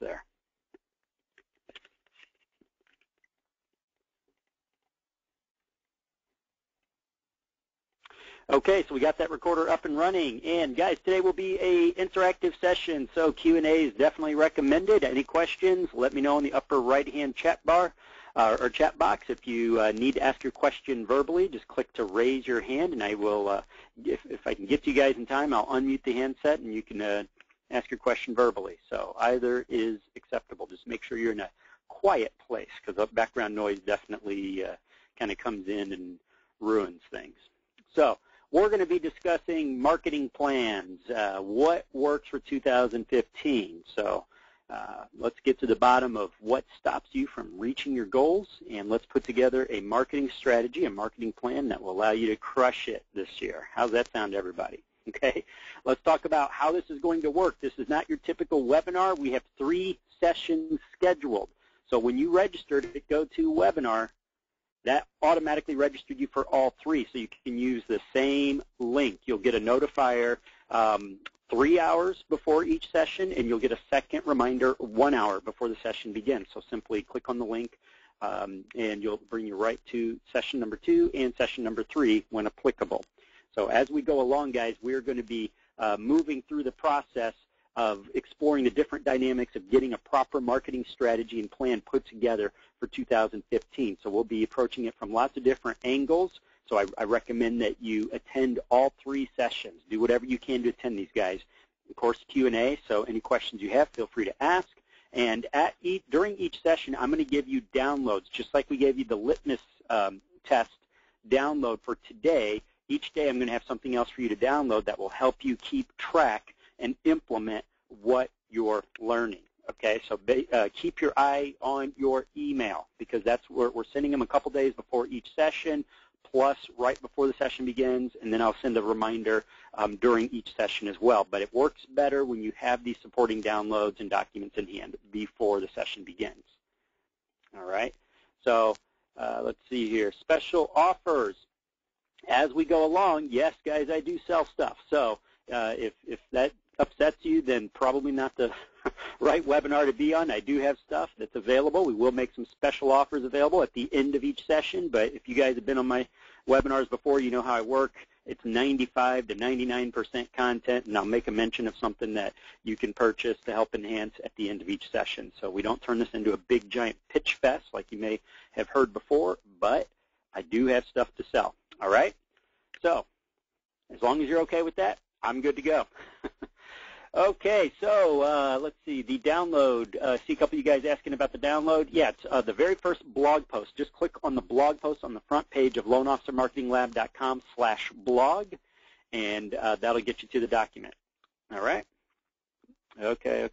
there. Okay, so we got that recorder up and running. And guys, today will be a interactive session, so Q&A is definitely recommended. Any questions, let me know in the upper right-hand chat bar or chat box. If you need to ask your question verbally, just click to raise your hand, and I will, if I can get to you guys in time, I'll unmute the handset, and you can ask your question verbally. So either is acceptable. Just make sure you're in a quiet place, because the background noise definitely kind of comes in and ruins things. So we're going to be discussing marketing plans, what works for 2015. So let's get to the bottom of what stops you from reaching your goals, and let's put together a marketing strategy, a marketing plan that will allow you to crush it this year. How's that sound to everybody? Okay, let's talk about how this is going to work. This is not your typical webinar. We have 3 sessions scheduled. So when you register to go to webinar, that automatically registered you for all 3, so you can use the same link. You'll get a notifier 3 hours before each session, and you'll get a second reminder 1 hour before the session begins. So simply click on the link, and you'll bring you right to session number 2 and session number 3 when applicable. So as we go along, guys, we're going to be moving through the process of exploring the different dynamics of getting a proper marketing strategy and plan put together for 2015. So we'll be approaching it from lots of different angles. So I recommend that you attend all 3 sessions. Do whatever you can to attend these, guys. Of course, Q&A, so any questions you have, feel free to ask. And during each session, I'm going to give you downloads, just like we gave you the Litmus Test download for today. Each day I'm going to have something else for you to download that will help you keep track and implement what you're learning. Okay, so keep your eye on your email, because that's where we're sending them a couple days before each session, plus right before the session begins, and then I'll send a reminder during each session as well. But it works better when you have these supporting downloads and documents in hand before the session begins. All right, so let's see here. Special offers. As we go along, yes, guys, I do sell stuff. So if that upsets you, then probably not the right webinar to be on. I do have stuff that's available. We will make some special offers available at the end of each session, but if you guys have been on my webinars before, you know how I work. It's 95 to 99% content, and I'll make a mention of something that you can purchase to help enhance at the end of each session. So we don't turn this into a big, giant pitch fest like you may have heard before, but I do have stuff to sell. All right? So as long as you're okay with that, I'm good to go. Okay, so let's see, the download. See a couple of you guys asking about the download. Yeah, it's the very first blog post. Just click on the blog post on the front page of loanofficermarketinglab.com/blog, and that'll get you to the document. All right? Okay.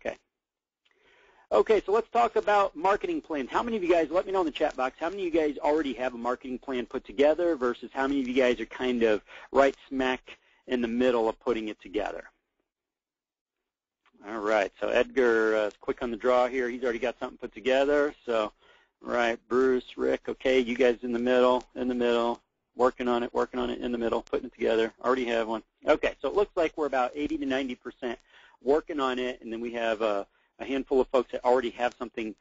Okay, so let's talk about marketing plans. How many of you guys, let me know in the chat box, how many of you guys already have a marketing plan put together versus how many of you guys are kind of right smack in the middle of putting it together? All right, so Edgar, quick on the draw here. He's already got something put together. So, right, Bruce, Rick, okay, you guys in the middle, working on it, in the middle, putting it together. Already have one. Okay, so it looks like we're about 80 to 90% working on it, and then we have a handful of folks that already have something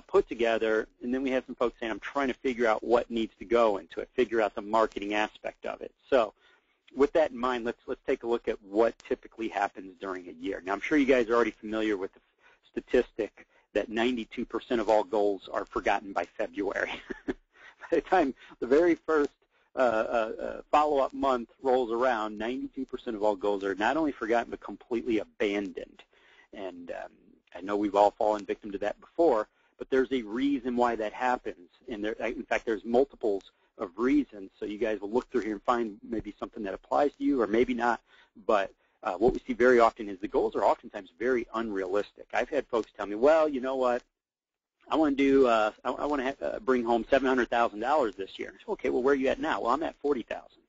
put together, and then we have some folks saying, I'm trying to figure out what needs to go into it, figure out the marketing aspect of it. So with that in mind, let's take a look at what typically happens during a year. Now, I'm sure you guys are already familiar with the statistic that 92% of all goals are forgotten by February. By the time the very first follow-up month rolls around, 92% of all goals are not only forgotten but completely abandoned. And I know we've all fallen victim to that before, but there's a reason why that happens. And in fact, there's multiples of reasons, so you guys will look through here and find maybe something that applies to you or maybe not, but what we see very often is the goals are oftentimes very unrealistic. I've had folks tell me, well, you know what, I want to do, I want to bring home $700,000 this year. So, okay, well, where are you at now? Well, I'm at $40,000.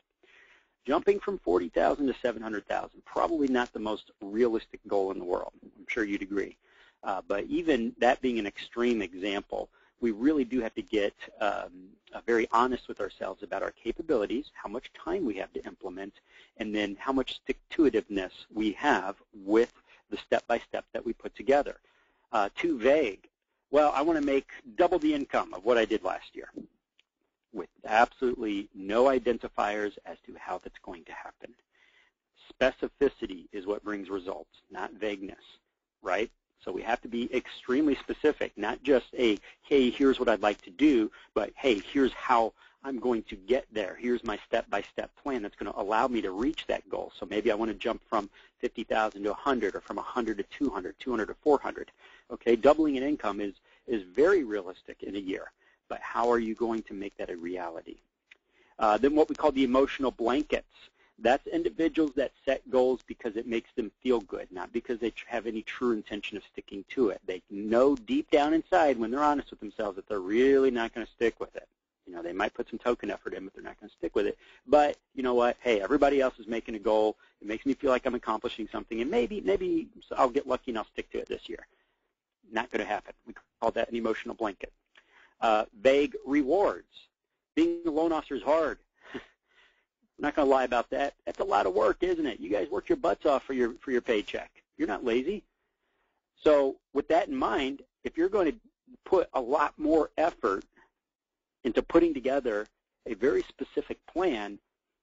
Jumping from $40,000 to $700,000, probably not the most realistic goal in the world. I'm sure you'd agree. But even that being an extreme example, we really do have to get very honest with ourselves about our capabilities, how much time we have to implement, and then how much stick-to-itiveness we have with the step-by-step that we put together. Too vague. Well, I want to make double the income of what I did last year, with absolutely no identifiers as to how that's going to happen. Specificity is what brings results, not vagueness, right? So we have to be extremely specific, not just a, hey, here's what I'd like to do, but hey, here's how I'm going to get there. Here's my step-by-step plan that's going to allow me to reach that goal. So maybe I want to jump from 50,000 to 100, or from 100 to 200, 200 to 400. Okay, doubling an income is very realistic in a year, but how are you going to make that a reality? Then what we call the emotional blankets. That's individuals that set goals because it makes them feel good, not because they have any true intention of sticking to it. They know deep down inside, when they're honest with themselves, that they're really not going to stick with it. You know, they might put some token effort in, but they're not going to stick with it. But you know what? Hey, everybody else is making a goal. It makes me feel like I'm accomplishing something, and maybe I'll get lucky and I'll stick to it this year. Not going to happen. We call that an emotional blanket. Vague rewards. Being a loan officer is hard. I'm not going to lie about that. That's a lot of work, isn't it? You guys work your butts off for your paycheck. You're not lazy. So with that in mind, if you're going to put a lot more effort into putting together a very specific plan,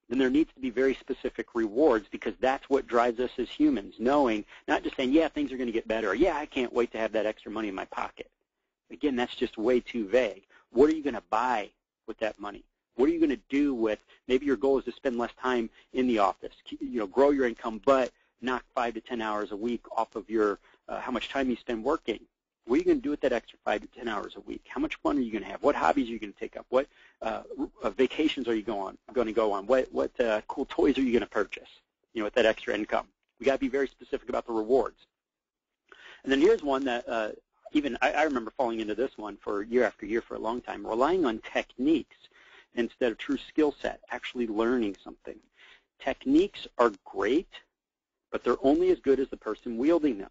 then there needs to be very specific rewards, because that's what drives us as humans, knowing, not just saying, yeah, things are going to get better, or yeah, I can't wait to have that extra money in my pocket. Again, that's just way too vague. What are you going to buy with that money? What are you going to do with, maybe your goal is to spend less time in the office, you know, grow your income, but knock 5 to 10 hours a week off of your how much time you spend working. What are you going to do with that extra 5 to 10 hours a week? How much fun are you going to have? What hobbies are you going to take up? What vacations are you going to go on? What cool toys are you going to purchase, you know, with that extra income? We got to be very specific about the rewards. And then here's one that even I remember falling into this one for year after year for a long time, relying on techniques instead of true skill set, actually learning something. Techniques are great, but they're only as good as the person wielding them.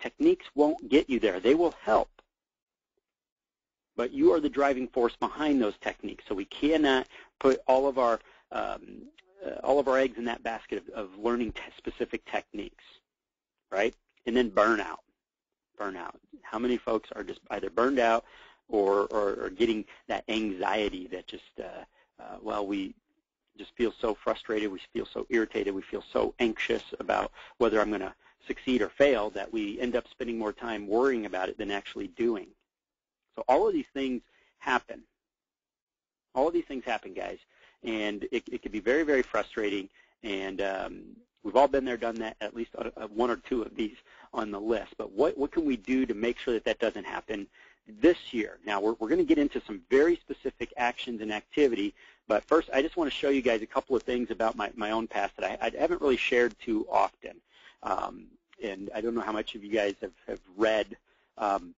Techniques won't get you there. They will help, but you are the driving force behind those techniques. So we cannot put all of our eggs in that basket of learning specific techniques, right? And then burnout. How many folks are just either burned out or getting that anxiety that just, well, we just feel so frustrated, we feel so irritated, we feel so anxious about whether I'm going to succeed or fail that we end up spending more time worrying about it than actually doing. So all of these things happen. All of these things happen, guys, and it can be very, very frustrating, and we've all been there, done that, at least one or two of these on the list. But what can we do to make sure that that doesn't happen this year? Now, we're going to get into some very specific actions and activity, but first I just want to show you guys a couple of things about my own past that I haven't really shared too often. And I don't know how much of you guys have read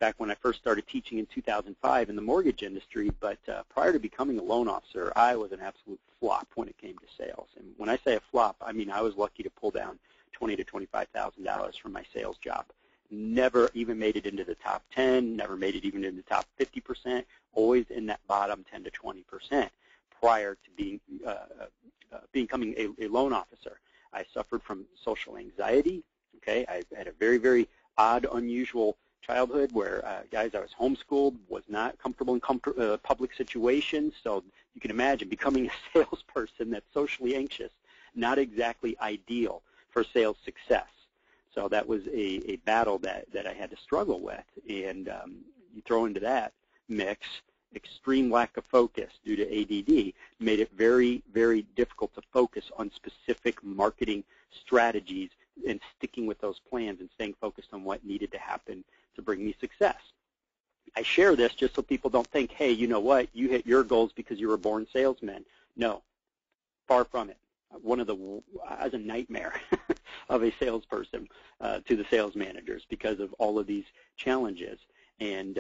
back when I first started teaching in 2005 in the mortgage industry, but prior to becoming a loan officer, I was an absolute flop when it came to sales. And when I say a flop, I mean I was lucky to pull down $20,000 to $25,000 from my sales job. Never even made it into the top 10, never made it even into the top 50%, always in that bottom 10 to 20% prior to becoming a loan officer. I suffered from social anxiety. Okay, I had a very, very odd, unusual childhood where, guys, I was homeschooled, was not comfortable in public situations, so you can imagine becoming a salesperson that's socially anxious, not exactly ideal for sales success. So that was a battle that I had to struggle with, and you throw into that mix extreme lack of focus due to ADD made it very, very difficult to focus on specific marketing strategies and sticking with those plans and staying focused on what needed to happen to bring me success. I share this just so people don't think, hey, you know what, you hit your goals because you were a born salesman. No, far from it. I was a nightmare of a salesperson to the sales managers because of all of these challenges. And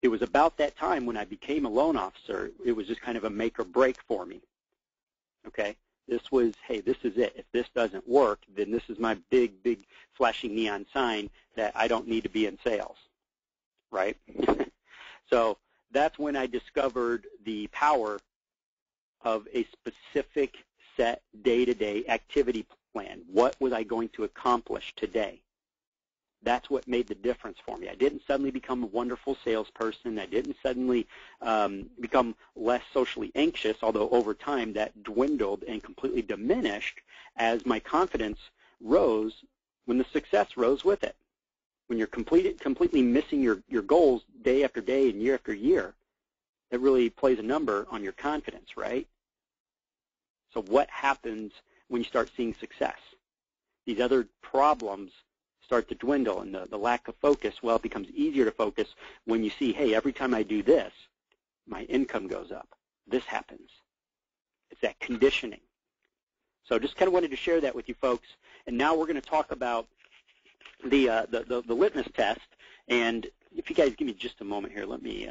it was about that time when I became a loan officer, it was just kind of a make or break for me. Okay? This was, hey, this is it. If this doesn't work, then this is my big, big flashing neon sign that I don't need to be in sales, right? So that's when I discovered the power of a specific set day-to-day activity plan. What was I going to accomplish today? That's what made the difference for me. I didn't suddenly become a wonderful salesperson. I didn't suddenly become less socially anxious, although over time that dwindled and completely diminished as my confidence rose when the success rose with it. When you're completely missing your goals day after day and year after year, that really plays a number on your confidence, right? So what happens when you start seeing success? These other problems start to dwindle, and the lack of focus, well, it becomes easier to focus when you see, hey, every time I do this, my income goes up. This happens. It's that conditioning. So just kind of wanted to share that with you folks. And now we're going to talk about the litmus test. And if you guys give me just a moment here, let me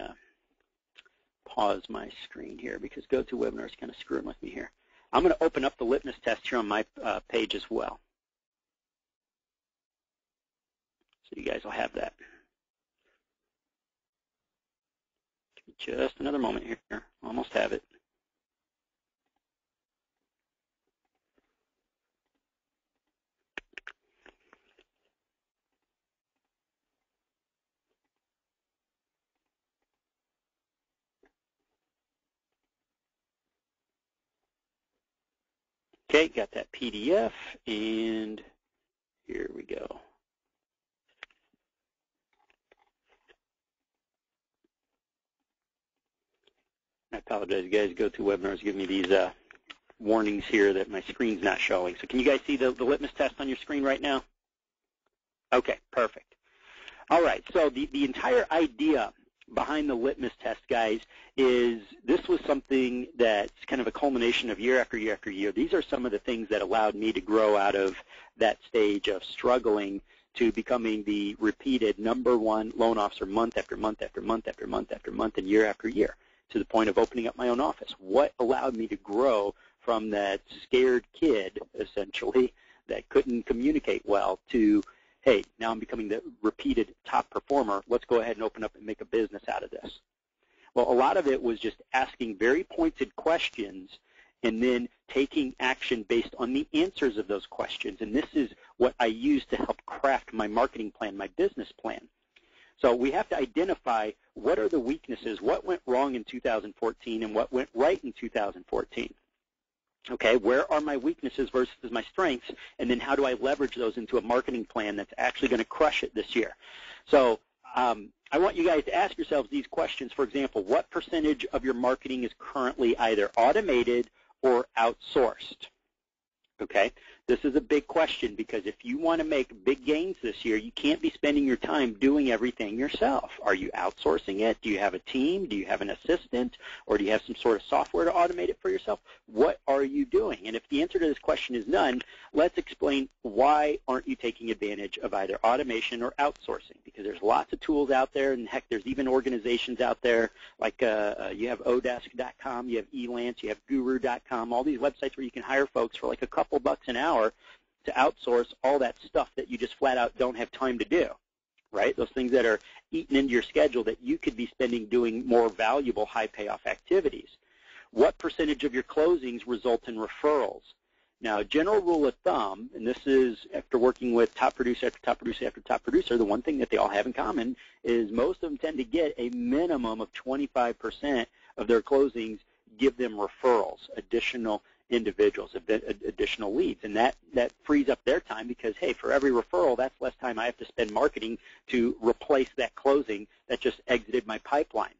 pause my screen here because GoToWebinar is kind of screwing with me here. I'm going to open up the litmus test here on my page as well. So you guys will have that. Just another moment here. Almost have it. Okay, got that PDF, and here we go. I apologize, guys. GoToWebinar is giving me these warnings here that my screen's not showing. So can you guys see the litmus test on your screen right now? Okay, perfect. All right, so the entire idea behind the litmus test, guys, is this was something that's kind of a culmination of year after year after year. These are some of the things that allowed me to grow out of that stage of struggling to becoming the repeated #1 loan officer month after month after month after month after month and year after year, to the point of opening up my own office. What allowed me to grow from that scared kid, essentially, that couldn't communicate well to, hey, now I'm becoming the repeated top performer. Let's go ahead and open up and make a business out of this. Well, a lot of it was just asking very pointed questions and then taking action based on the answers of those questions. And this is what I use to help craft my marketing plan, my business plan. So we have to identify what are the weaknesses, what went wrong in 2014 and what went right in 2014. Okay, where are my weaknesses versus my strengths, and then how do I leverage those into a marketing plan that's actually going to crush it this year? So I want you guys to ask yourselves these questions. For example, what percentage of your marketing is currently either automated or outsourced? Okay, this is a big question because if you want to make big gains this year, you can't be spending your time doing everything yourself. Are you outsourcing it? Do you have a team? Do you have an assistant? Or do you have some sort of software to automate it for yourself? What are you doing? And if the answer to this question is none, let's explain why aren't you taking advantage of either automation or outsourcing, because there's lots of tools out there, and heck, there's even organizations out there like you have odesk.com, you have Elance, you have guru.com, all these websites where you can hire folks for like a couple bucks an hour to outsource all that stuff that you just flat out don't have time to do, right? Those things that are eaten into your schedule that you could be spending doing more valuable high payoff activities. What percentage of your closings result in referrals? Now, a general rule of thumb, and this is after working with top producer after top producer after top producer, the one thing that they all have in common is most of them tend to get a minimum of 25% of their closings give them referrals, additional individuals, additional leads. And that frees up their time because, hey, for every referral, that's less time I have to spend marketing to replace that closing that just exited my pipeline.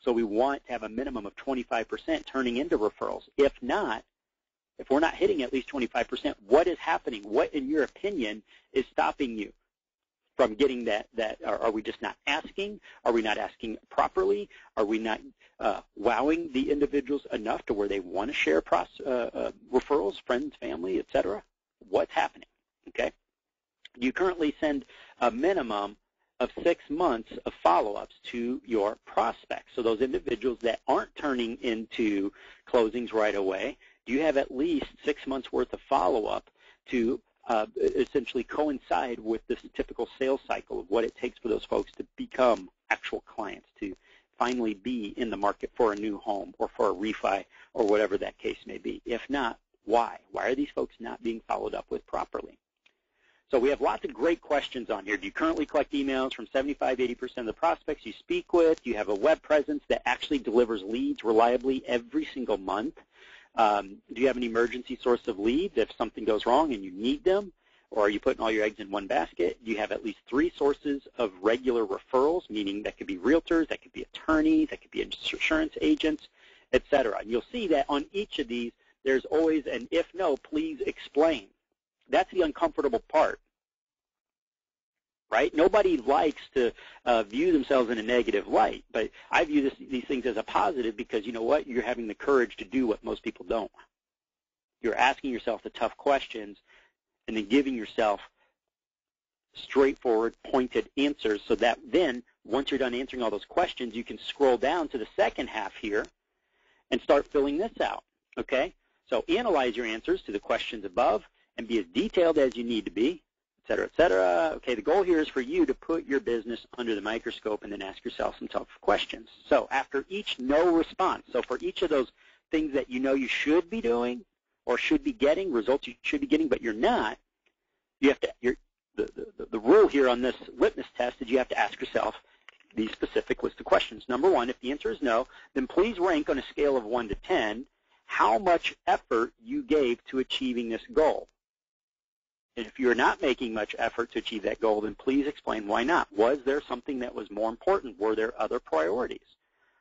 So we want to have a minimum of 25% turning into referrals. If not, if we're not hitting at least 25%, what is happening? What, in your opinion, is stopping you from getting that? Are we just not asking? Are we not asking properly? Are we not wowing the individuals enough to where they want to share referrals, friends, family, etc.? What's happening? Okay. You currently send a minimum of 6 months of follow-ups to your prospects. So those individuals that aren't turning into closings right away, do you have at least 6 months worth of follow-up to essentially coincide with this typical sales cycle of what it takes for those folks to become actual clients, to finally be in the market for a new home or for a refi or whatever that case may be? If not, why? Why are these folks not being followed up with properly? So we have lots of great questions on here. Do you currently collect emails from 75, 80% of the prospects you speak with? Do you have a web presence that actually delivers leads reliably every single month? Do you have an emergency source of leads if something goes wrong and you need them? Or are you putting all your eggs in one basket? Do you have at least 3 sources of regular referrals, meaning that could be realtors, that could be attorneys, that could be insurance agents, et cetera? And you'll see that on each of these, there's always an if no, please explain. That's the uncomfortable part, right? Nobody likes to view themselves in a negative light, but I view these things as a positive because, you know what, you're having the courage to do what most people don't. You're asking yourself the tough questions and then giving yourself straightforward, pointed answers so that then, once you're done answering all those questions, you can scroll down to the second half here and start filling this out, okay? So analyze your answers to the questions above and be as detailed as you need to be, et cetera, et cetera. Okay, the goal here is for you to put your business under the microscope and then ask yourself some tough questions. So after each no response, so for each of those things that you know you should be doing or should be getting, results you should be getting, but you're not, you have to, the rule here on this litmus test is you have to ask yourself these specific list of questions. Number 1, if the answer is no, then please rank on a scale of 1 to 10 how much effort you gave to achieving this goal. And if you're not making much effort to achieve that goal, then please explain why not. Was there something that was more important? Were there other priorities?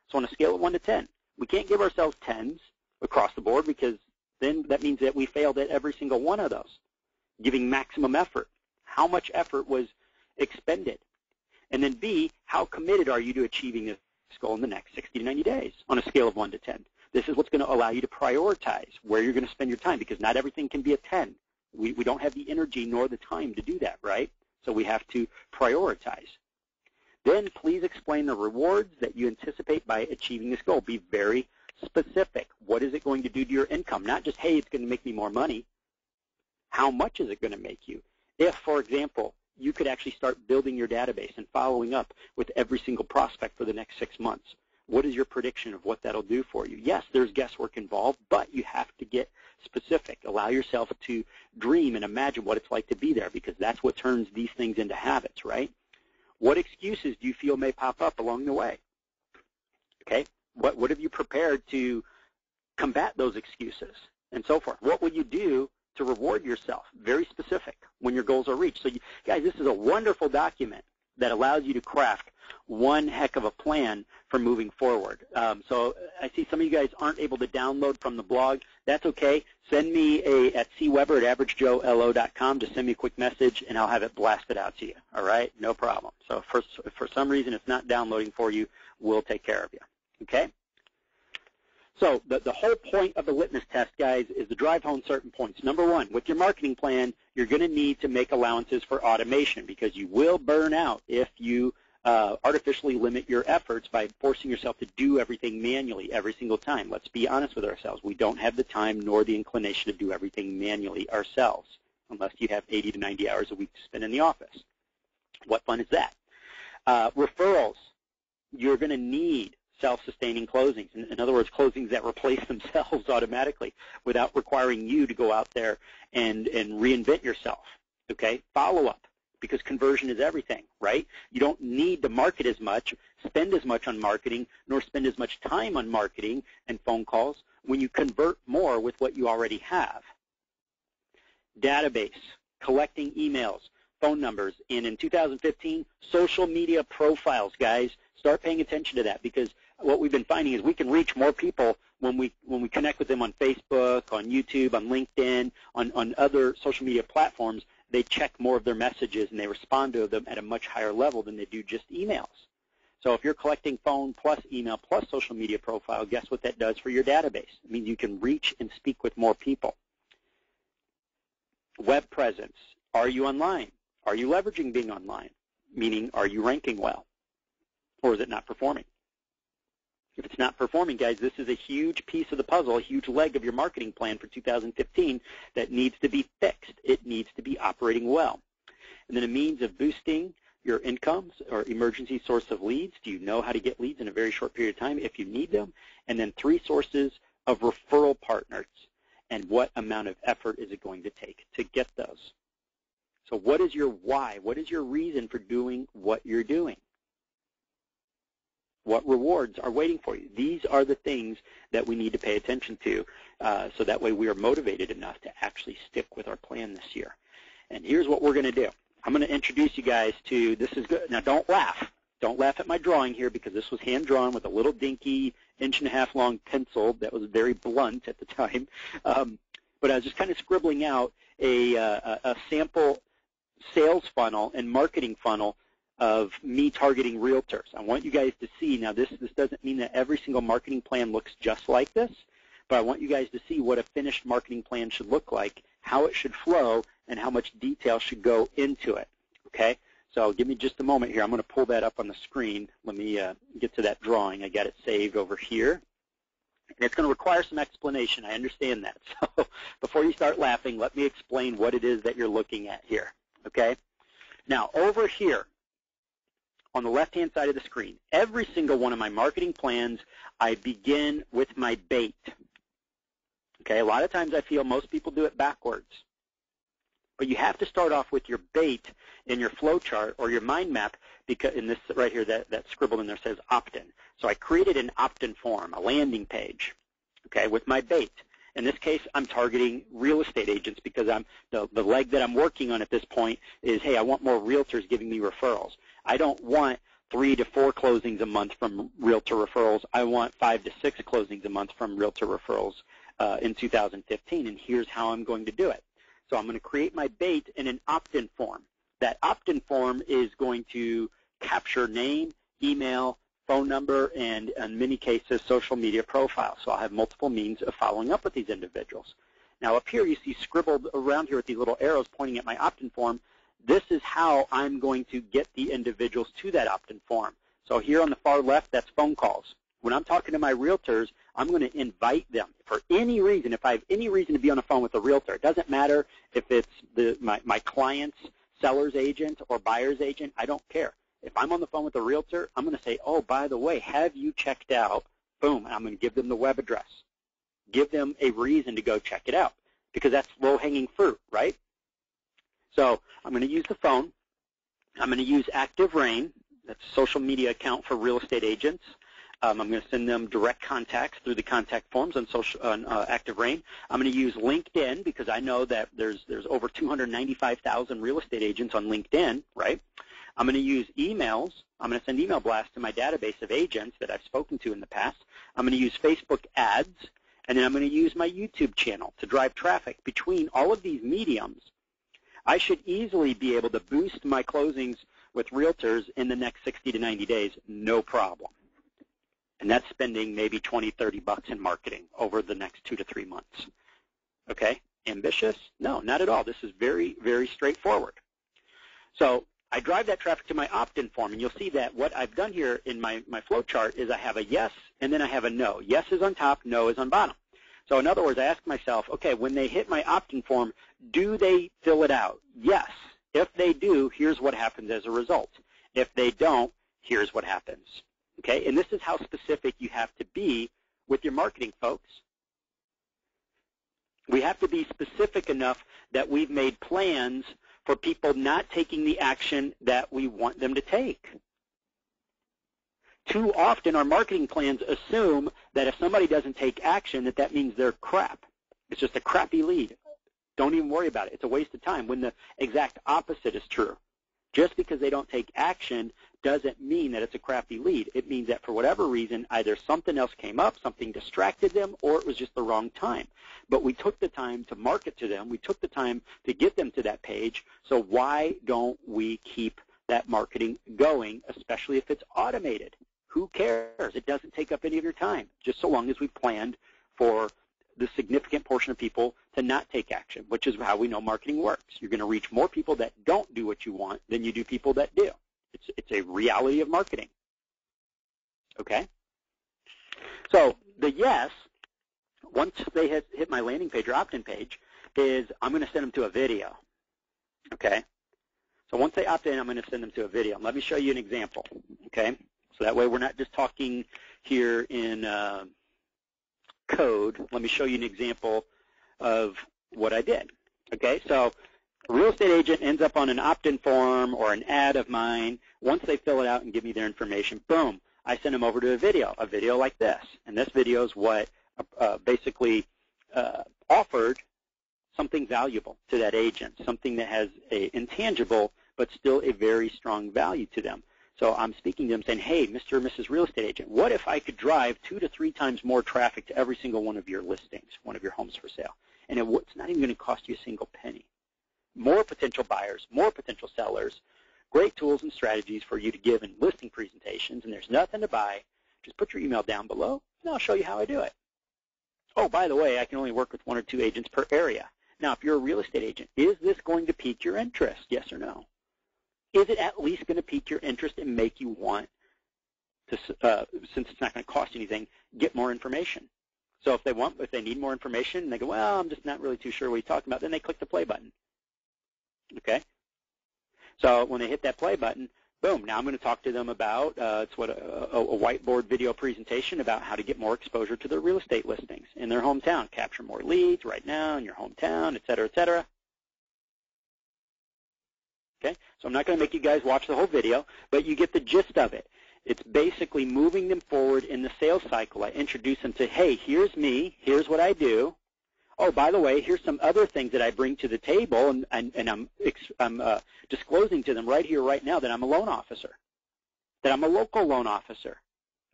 So on a scale of 1 to 10, we can't give ourselves 10s across the board because then that means that we failed at every single one of those. Giving maximum effort. How much effort was expended? And then B, how committed are you to achieving this goal in the next 60 to 90 days on a scale of 1 to 10? This is what's going to allow you to prioritize where you're going to spend your time because not everything can be a 10. We don't have the energy nor the time to do that, right? So we have to prioritize. Then please explain the rewards that you anticipate by achieving this goal. Be very specific. What is it going to do to your income? Not just, hey, it's going to make me more money. How much is it going to make you? If, for example, you could actually start building your database and following up with every single prospect for the next 6 months, what is your prediction of what that'll do for you? Yes, there's guesswork involved, but you have to get specific. Allow yourself to dream and imagine what it's like to be there because that's what turns these things into habits, right? What excuses do you feel may pop up along the way? Okay, what have you prepared to combat those excuses and so forth? What will you do to reward yourself? Very specific when your goals are reached. So, guys, this is a wonderful document that allows you to craft one heck of a plan for moving forward. So I see some of you guys aren't able to download from the blog. That's okay. Send me at cweber@averagejoelo.com. Just send me a quick message, and I'll have it blasted out to you. All right? No problem. So if for some reason it's not downloading for you, we'll take care of you. Okay? So the whole point of the litmus test, guys, is to drive home certain points. Number 1, with your marketing plan, you're going to need to make allowances for automation because you will burn out if you artificially limit your efforts by forcing yourself to do everything manually every single time. Let's be honest with ourselves. We don't have the time nor the inclination to do everything manually ourselves unless you have 80 to 90 hours a week to spend in the office. What fun is that? Referrals. You're going to need self-sustaining closings. In other words, closings that replace themselves automatically without requiring you to go out there and reinvent yourself. Okay? Follow-up, because conversion is everything, right? You don't need to market as much, spend as much on marketing, nor spend as much time on marketing and phone calls when you convert more with what you already have. Database, collecting emails, phone numbers, and in 2015, social media profiles, guys. Start paying attention to that because what we've been finding is we can reach more people when we connect with them on Facebook, on YouTube, on LinkedIn, on other social media platforms. They check more of their messages and they respond to them at a much higher level than they do just emails. So if you're collecting phone plus email plus social media profile, guess what that does for your database? It means you can reach and speak with more people. Web presence. Are you online? Are you leveraging being online? Meaning, are you ranking well? Or is it not performing? If it's not performing, guys, this is a huge piece of the puzzle, a huge leg of your marketing plan for 2015 that needs to be fixed. It needs to be operating well. And then a means of boosting your incomes or emergency source of leads. Do you know how to get leads in a very short period of time if you need them? And then 3 sources of referral partners and what amount of effort is it going to take to get those. So what is your why? What is your reason for doing what you're doing? What rewards are waiting for you? These are the things that we need to pay attention to so that way we are motivated enough to actually stick with our plan this year. And here's what we're going to do. I'm going to introduce you guys to, this is good. Now don't laugh. Don't laugh at my drawing here because this was hand-drawn with a little dinky 1.5-inch long pencil that was very blunt at the time. But I was just kind of scribbling out a sample sales funnel and marketing funnel of me targeting realtors. I want you guys to see, now this doesn't mean that every single marketing plan looks just like this, but I want you guys to see what a finished marketing plan should look like, how it should flow, and how much detail should go into it, okay? So give me just a moment here. I'm going to pull that up on the screen. Let me get to that drawing. I got it saved over here. And it's going to require some explanation. I understand that. So before you start laughing, let me explain what it is that you're looking at here, okay? Now, over here, on the left-hand side of the screen, every single one of my marketing plans, I begin with my bait. Okay, a lot of times I feel most people do it backwards. But you have to start off with your bait in your flow chart or your mind map, because in this right here, that scribbled in there says opt-in. So I created an opt-in form, a landing page, okay, with my bait. In this case, I'm targeting real estate agents because the leg that I'm working on at this point is, hey, I want more realtors giving me referrals. I don't want 3 to 4 closings a month from realtor referrals. I want 5 to 6 closings a month from realtor referrals in 2015, and here's how I'm going to do it. So I'm going to create my bait in an opt-in form. That opt-in form is going to capture name, email, phone number, and in many cases, social media profile. So I'll have multiple means of following up with these individuals. Now up here you see scribbled around here with these little arrows pointing at my opt-in form. This is how I'm going to get the individuals to that opt-in form. So here on the far left, that's phone calls. When I'm talking to my realtors, I'm going to invite them for any reason. If I have any reason to be on the phone with a realtor, it doesn't matter if it's my client's seller's agent or buyer's agent. I don't care. If I'm on the phone with a realtor, I'm going to say, oh, by the way, have you checked out? Boom, and I'm going to give them the web address. Give them a reason to go check it out because that's low-hanging fruit, right? So I'm going to use the phone. I'm going to use Active Rain. That's a social media account for real estate agents. I'm going to send them direct contacts through the contact forms on Active Rain. I'm going to use LinkedIn because I know that there's over 295,000 real estate agents on LinkedIn, right? I'm going to use emails. I'm going to send email blasts to my database of agents that I've spoken to in the past. I'm going to use Facebook ads, and then I'm going to use my YouTube channel to drive traffic. Between all of these mediums, I should easily be able to boost my closings with realtors in the next 60 to 90 days, no problem. And that's spending maybe $20, $30 in marketing over the next 2 to 3 months. Okay? Ambitious? No, not at all. This is very, very straightforward. So I drive that traffic to my opt-in form, and you'll see that what I've done here in my flow chart is I have a yes and then I have a no. Yes is on top, no is on bottom. So in other words, I ask myself, okay, when they hit my opt-in form, do they fill it out? Yes. If they do, here's what happens as a result. If they don't, here's what happens. Okay, and this is how specific you have to be with your marketing, folks. We have to be specific enough that we've made plans for people not taking the action that we want them to take. Too often our marketing plans assume that if somebody doesn't take action, that means they're crap. It's just a crappy lead. Don't even worry about it. It's a waste of time when the exact opposite is true. Just because they don't take action doesn't mean that it's a crappy lead. It means that for whatever reason, either something else came up, something distracted them, or it was just the wrong time. But we took the time to market to them. We took the time to get them to that page. So why don't we keep that marketing going, especially if it's automated? Who cares? It doesn't take up any of your time, just so long as we planned for the significant portion of people to not take action, which is how we know marketing works. You're going to reach more people that don't do what you want than you do people that do. It's a reality of marketing. Okay? So the yes, once they hit my landing page or opt-in page, is I'm going to send them to a video. Okay? So once they opt in, I'm going to send them to a video. And let me show you an example. Okay? So that way we're not just talking here in code. Let me show you an example of what I did. Okay? So A real estate agent ends up on an opt-in form or an ad of mine. Once they fill it out and give me their information, boom, I send them over to a video like this. And this video is what basically offered something valuable to that agent, something that has an intangible but still a very strong value to them. So I'm speaking to them saying, hey, Mr. or Mrs. Real Estate Agent, what if I could drive 2 to 3 times more traffic to every single one of your listings, one of your homes for sale? And it's not even going to cost you a single penny. More potential buyers, more potential sellers, great tools and strategies for you to give in listing presentations, and there's nothing to buy. Just put your email down below, and I'll show you how I do it. Oh, by the way, I can only work with 1 or 2 agents per area. Now, if you're a real estate agent, is this going to pique your interest, yes or no? Is it at least going to pique your interest and make you want to, since it's not going to cost you anything, get more information? So if they need more information and they go, well, I'm just not really too sure what you're talking about, then they click the play button. Okay? So when they hit that play button, boom, now I'm going to talk to them about a whiteboard video presentation about how to get more exposure to their real estate listings in their hometown, capture more leads right now in your hometown, et cetera, et cetera. Okay, so I'm not going to make you guys watch the whole video, but you get the gist of it. It's basically moving them forward in the sales cycle. I introduce them to, hey, here's me, here's what I do. Oh, by the way, here's some other things that I bring to the table, and I'm disclosing to them right here, right now, that I'm a loan officer, that I'm a local loan officer,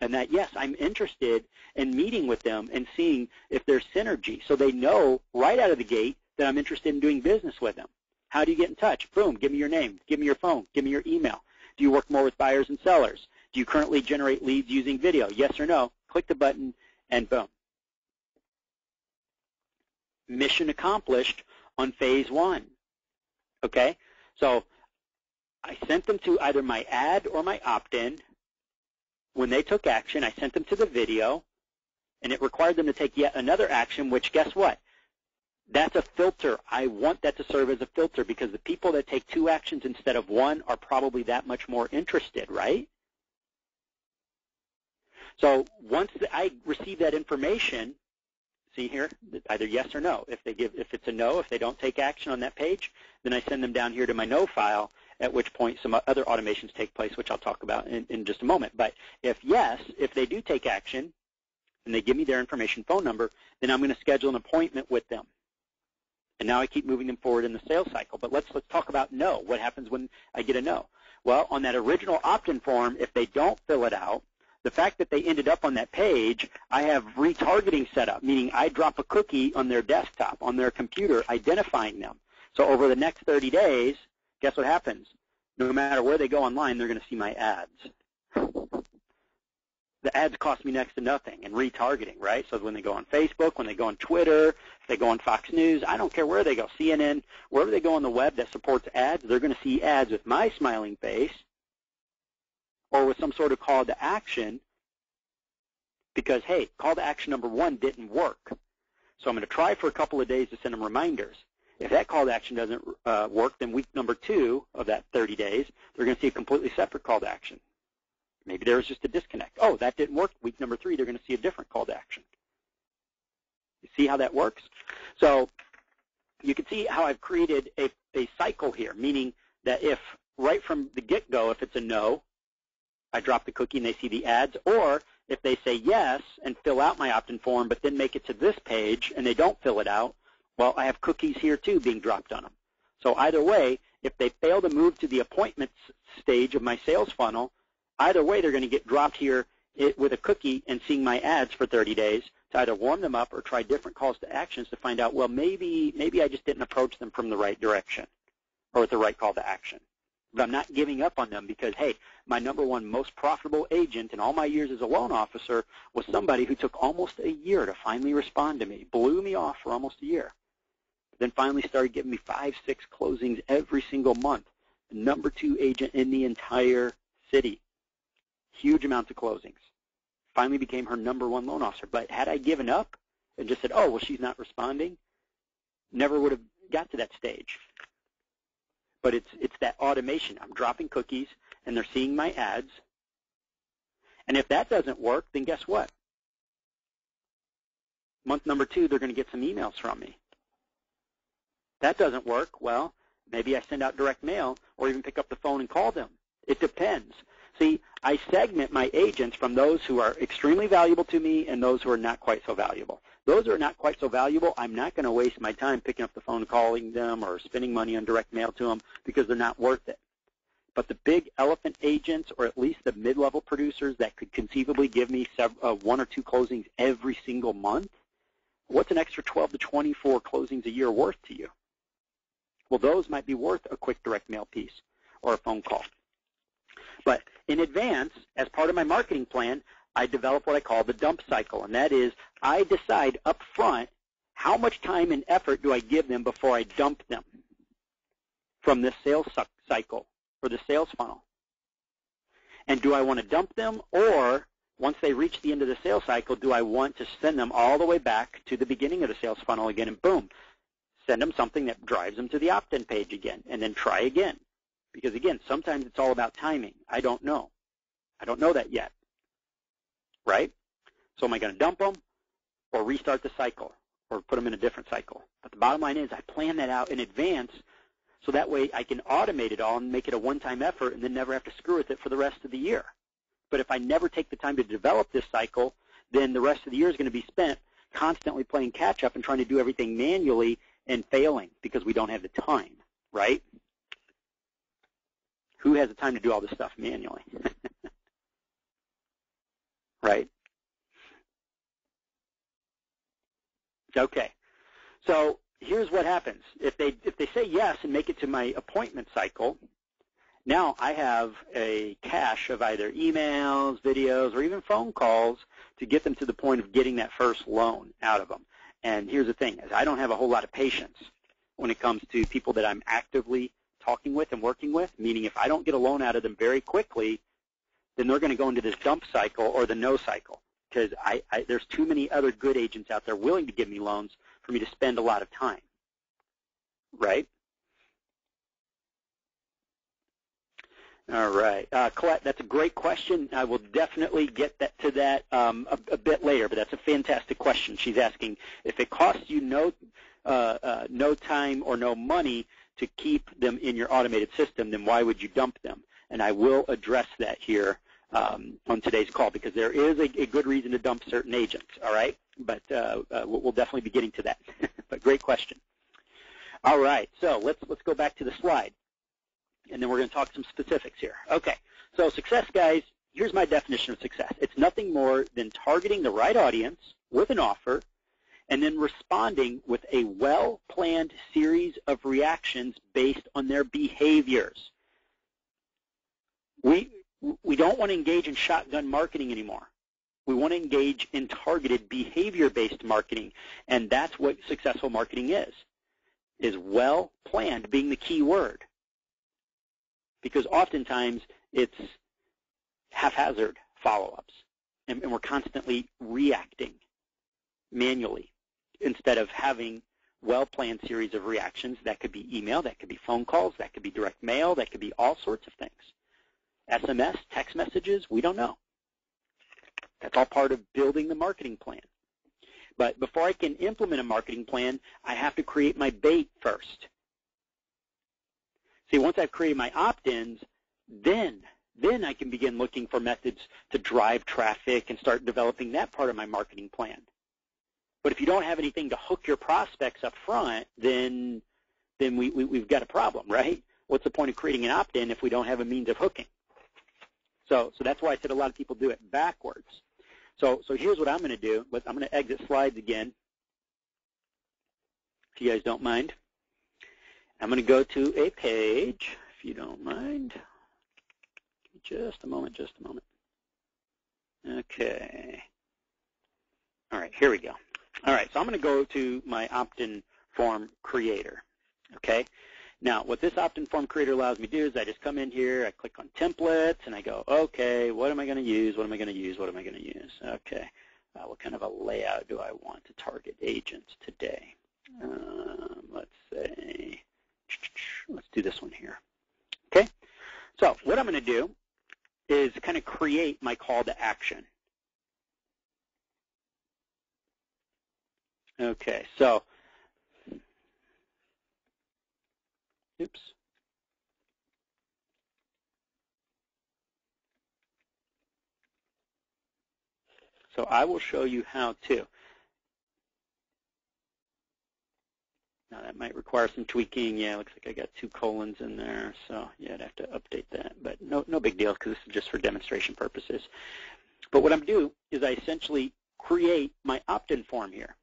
and that, yes, I'm interested in meeting with them and seeing if there's synergy, so they know right out of the gate that I'm interested in doing business with them. How do you get in touch? Boom, give me your name, give me your phone, give me your email. Do you work more with buyers and sellers? Do you currently generate leads using video? Yes or no? Click the button, and boom. Mission accomplished on phase 1. Okay? So I sent them to either my ad or my opt-in. When they took action, I sent them to the video, and it required them to take yet another action, which, guess what? That's a filter. I want that to serve as a filter because the people that take 2 actions instead of 1 are probably that much more interested, right? So once I receive that information, see here, either yes or no. If it's a no, if they don't take action on that page, then I send them down here to my no file, at which point some other automations take place, which I'll talk about in just a moment. But if yes, if they do take action and they give me their information, phone number, then I'm going to schedule an appointment with them. And now I keep moving them forward in the sales cycle. But let's talk about no. What happens when I get a no? Well, on that original opt-in form, if they don't fill it out, the fact that they ended up on that page, I have retargeting set up, meaning I drop a cookie on their desktop, on their computer, identifying them. So over the next 30 days, guess what happens? No matter where they go online, they're going to see my ads. The ads cost me next to nothing in retargeting, right? So when they go on Facebook, when they go on Twitter, if they go on Fox News, I don't care where they go, CNN, wherever they go on the web that supports ads, they're going to see ads with my smiling face or with some sort of call to action because, hey, call to action number 1 didn't work. So I'm going to try for a couple of days to send them reminders. If that call to action doesn't work, then week number 2 of that 30 days, they're going to see a completely separate call to action. Maybe there was just a disconnect. Oh, that didn't work. Week number 3, they're going to see a different call to action. You see how that works? So you can see how I've created a cycle here, meaning that if right from the get-go, if it's a no, I drop the cookie and they see the ads, or if they say yes and fill out my opt-in form but then make it to this page and they don't fill it out, well, I have cookies here too being dropped on them. So either way, if they fail to move to the appointments stage of my sales funnel, either way they're going to get dropped here with a cookie and seeing my ads for 30 days to either warm them up or try different calls to actions to find out, well, maybe I just didn't approach them from the right direction or with the right call to action. But I'm not giving up on them because, hey, my number 1 most profitable agent in all my years as a loan officer was somebody who took almost a year to finally respond to me, blew me off for almost a year, then finally started giving me 5, 6 closings every single month, the number 2 agent in the entire city. Huge amounts of closings. Finally became her number 1 loan officer. But had I given up and just said, oh, well, she's not responding, never would have got to that stage. But it's that automation. I'm dropping cookies, and they're seeing my ads. And if that doesn't work, then guess what? Month number 2, they're going to get some emails from me. That doesn't work. Well, Maybe I send out direct mail or even pick up the phone and call them. It depends. See, I segment my agents from those who are extremely valuable to me and those who are not quite so valuable. Those who are not quite so valuable, I'm not going to waste my time picking up the phone and calling them or spending money on direct mail to them because they're not worth it. But the big elephant agents, or at least the mid-level producers that could conceivably give me one or two closings every single month, what's an extra 12 to 24 closings a year worth to you? Well, those might be worth a quick direct mail piece or a phone call. But in advance, as part of my marketing plan, I develop what I call the dump cycle, and that is I decide up front how much time and effort do I give them before I dump them from this sales cycle or the sales funnel. And do I want to dump them, or once they reach the end of the sales cycle, do I want to send them all the way back to the beginning of the sales funnel again and boom, send them something that drives them to the opt-in page again and then try again? Because, again, sometimes it's all about timing. I don't know. I don't know that yet, right? So am I going to dump them or restart the cycle or put them in a different cycle? But the bottom line is I plan that out in advance so that way I can automate it all and make it a one-time effort and then never have to screw with it for the rest of the year. But if I never take the time to develop this cycle, then the rest of the year is going to be spent constantly playing catch-up and trying to do everything manually and failing because we don't have the time, right? Who has the time to do all this stuff manually? Right? Okay. So here's what happens. If they say yes and make it to my appointment cycle, now I have a cache of either emails, videos, or even phone calls to get them to the point of getting that first loan out of them. And here's the thing, is I don't have a whole lot of patience when it comes to people that I'm actively talking with and working with, meaning if I don't get a loan out of them very quickly, then they're going to go into this dump cycle or the no cycle because there's too many other good agents out there willing to give me loans for me to spend a lot of time, right? All right. Colette, that's a great question. I will definitely get to that a bit later, but that's a fantastic question. She's asking if it costs you no time or no money to keep them in your automated system, then why would you dump them? And I will address that here on today's call because there is a good reason to dump certain agents, all right? But we'll definitely be getting to that. But great question. All right, so let's go back to the slide, and then we're going to talk some specifics here. Okay, so success, guys, here's my definition of success. It's nothing more than targeting the right audience with an offer and then responding with a well-planned series of reactions based on their behaviors. We don't want to engage in shotgun marketing anymore. We want to engage in targeted behavior-based marketing, and that's what successful marketing is well-planned being the key word. Because oftentimes it's haphazard follow-ups, and we're constantly reacting manually instead of having well-planned series of reactions. That could be email, that could be phone calls, that could be direct mail, that could be all sorts of things. SMS, text messages, we don't know. That's all part of building the marketing plan. But before I can implement a marketing plan, I have to create my bait first. See, once I've created my opt-ins, then I can begin looking for methods to drive traffic and start developing that part of my marketing plan. But if you don't have anything to hook your prospects up front, then we've got a problem, right? What's the point of creating an opt-in if we don't have a means of hooking? So that's why I said a lot of people do it backwards. So here's what I'm going to do. I'm going to exit slides again, if you guys don't mind. I'm going to go to a page, if you don't mind. Just a moment. Okay. All right, here we go. All right, so I'm going to go to my opt-in form creator, okay? Now, what this opt-in form creator allows me to do is I just come in here, I click on templates, and I go, okay, what am I going to use, what am I going to use, what am I going to use? Okay, what kind of a layout do I want to target agents today? Let's say, let's do this one here, okay? So what I'm going to do is kind of create my call to action. Okay, so Oops. So I will show you how to. Now that might require some tweaking. Yeah, it looks like I got 2 colons in there. So yeah, I'd have to update that. But no big deal because this is just for demonstration purposes. But what I'm going to do is I essentially create my opt-in form here.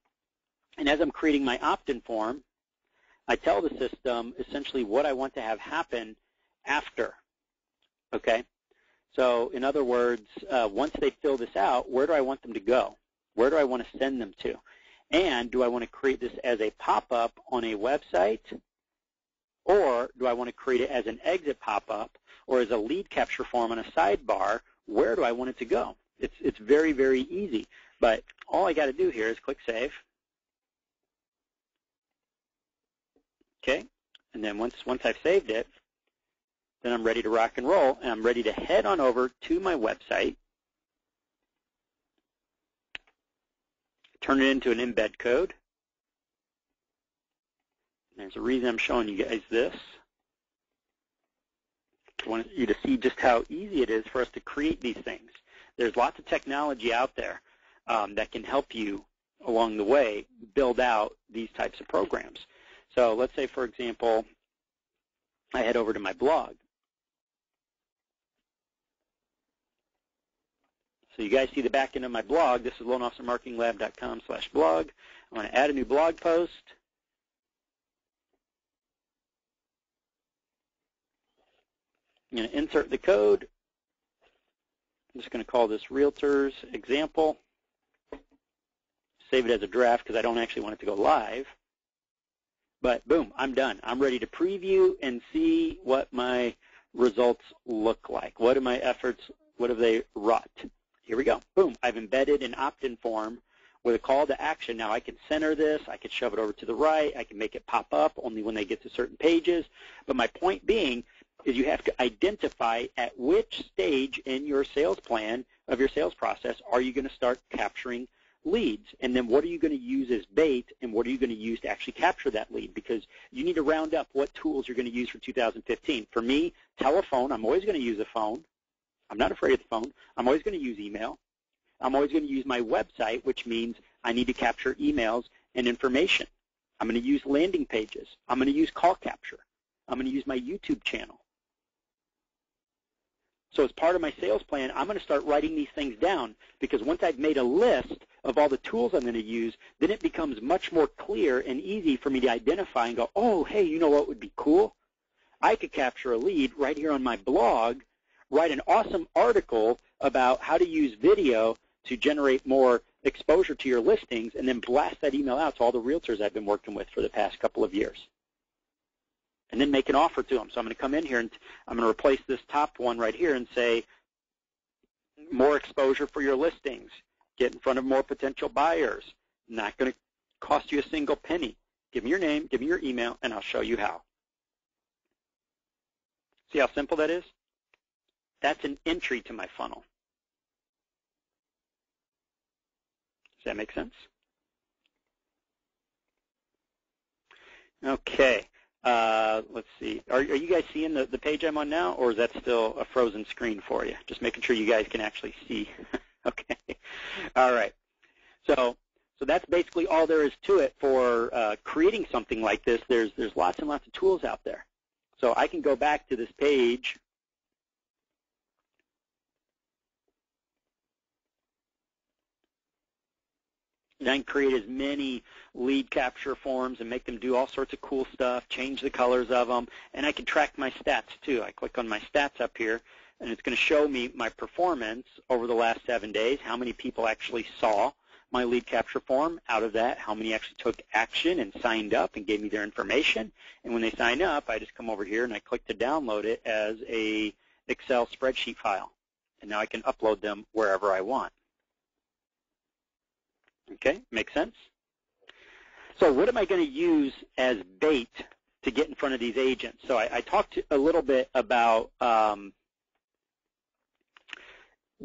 And as I'm creating my opt-in form, I tell the system essentially what I want to have happen after. Okay? So in other words, once they fill this out, where do I want them to go? Where do I want to send them to? And do I want to create this as a pop-up on a website, or do I want to create it as an exit pop-up or as a lead capture form on a sidebar? Where do I want it to go? It's very, very easy. But all I got to do here is click Save. Okay? And then once I've saved it, then I'm ready to rock and roll, and I'm ready to head on over to my website, turn it into an embed code. There's a reason I'm showing you guys this. I want you to see just how easy it is for us to create these things. There's lots of technology out there that can help you along the way build out these types of programs. So let's say, for example, I head over to my blog. So you guys see the back end of my blog. This is loanofficermarketinglab.com/blog. I want to add a new blog post. I'm going to insert the code. I'm just going to call this Realtors Example. Save it as a draft because I don't actually want it to go live. But boom, I'm done. I'm ready to preview and see what my results look like. What are my efforts? What have they wrought? Here we go. Boom. I've embedded an opt-in form with a call to action. Now I can center this. I can shove it over to the right. I can make it pop up only when they get to certain pages. But my point being is you have to identify at which stage in your sales plan of your sales process are you going to start capturing leads, and then what are you going to use as bait, and what are you going to use to actually capture that lead, because you need to round up what tools you're going to use for 2015. For me, telephone, I'm always going to use a phone. I'm not afraid of the phone. I'm always going to use email. I'm always going to use my website, which means I need to capture emails and information. I'm going to use landing pages. I'm going to use call capture. I'm going to use my YouTube channel. So as part of my sales plan, I'm going to start writing these things down, because once I've made a list of all the tools I'm going to use, then it becomes much more clear and easy for me to identify and go, oh, hey, you know what would be cool? I could capture a lead right here on my blog, write an awesome article about how to use video to generate more exposure to your listings, and then blast that email out to all the realtors I've been working with for the past couple of years. And then make an offer to them. So I'm going to come in here and I'm going to replace this top one right here and say, more exposure for your listings. Get in front of more potential buyers. Not going to cost you a single penny. Give me your name, give me your email, and I'll show you how. See how simple that is? That's an entry to my funnel. Does that make sense? Okay. Let's see. Are you guys seeing the page I'm on now, or is that still a frozen screen for you? Just making sure you guys can actually see. Okay. All right. So that's basically all there is to it for creating something like this. There's lots and lots of tools out there. So I can go back to this page. And I can create as many lead capture forms and make them do all sorts of cool stuff, change the colors of them, and I can track my stats too. I click on my stats up here, and it's going to show me my performance over the last 7 days, how many people actually saw my lead capture form. Out of that, how many actually took action and signed up and gave me their information. And when they sign up, I just come over here and I click to download it as a Excel spreadsheet file. And now I can upload them wherever I want. Okay, makes sense? So what am I going to use as bait to get in front of these agents? So I talked a little bit about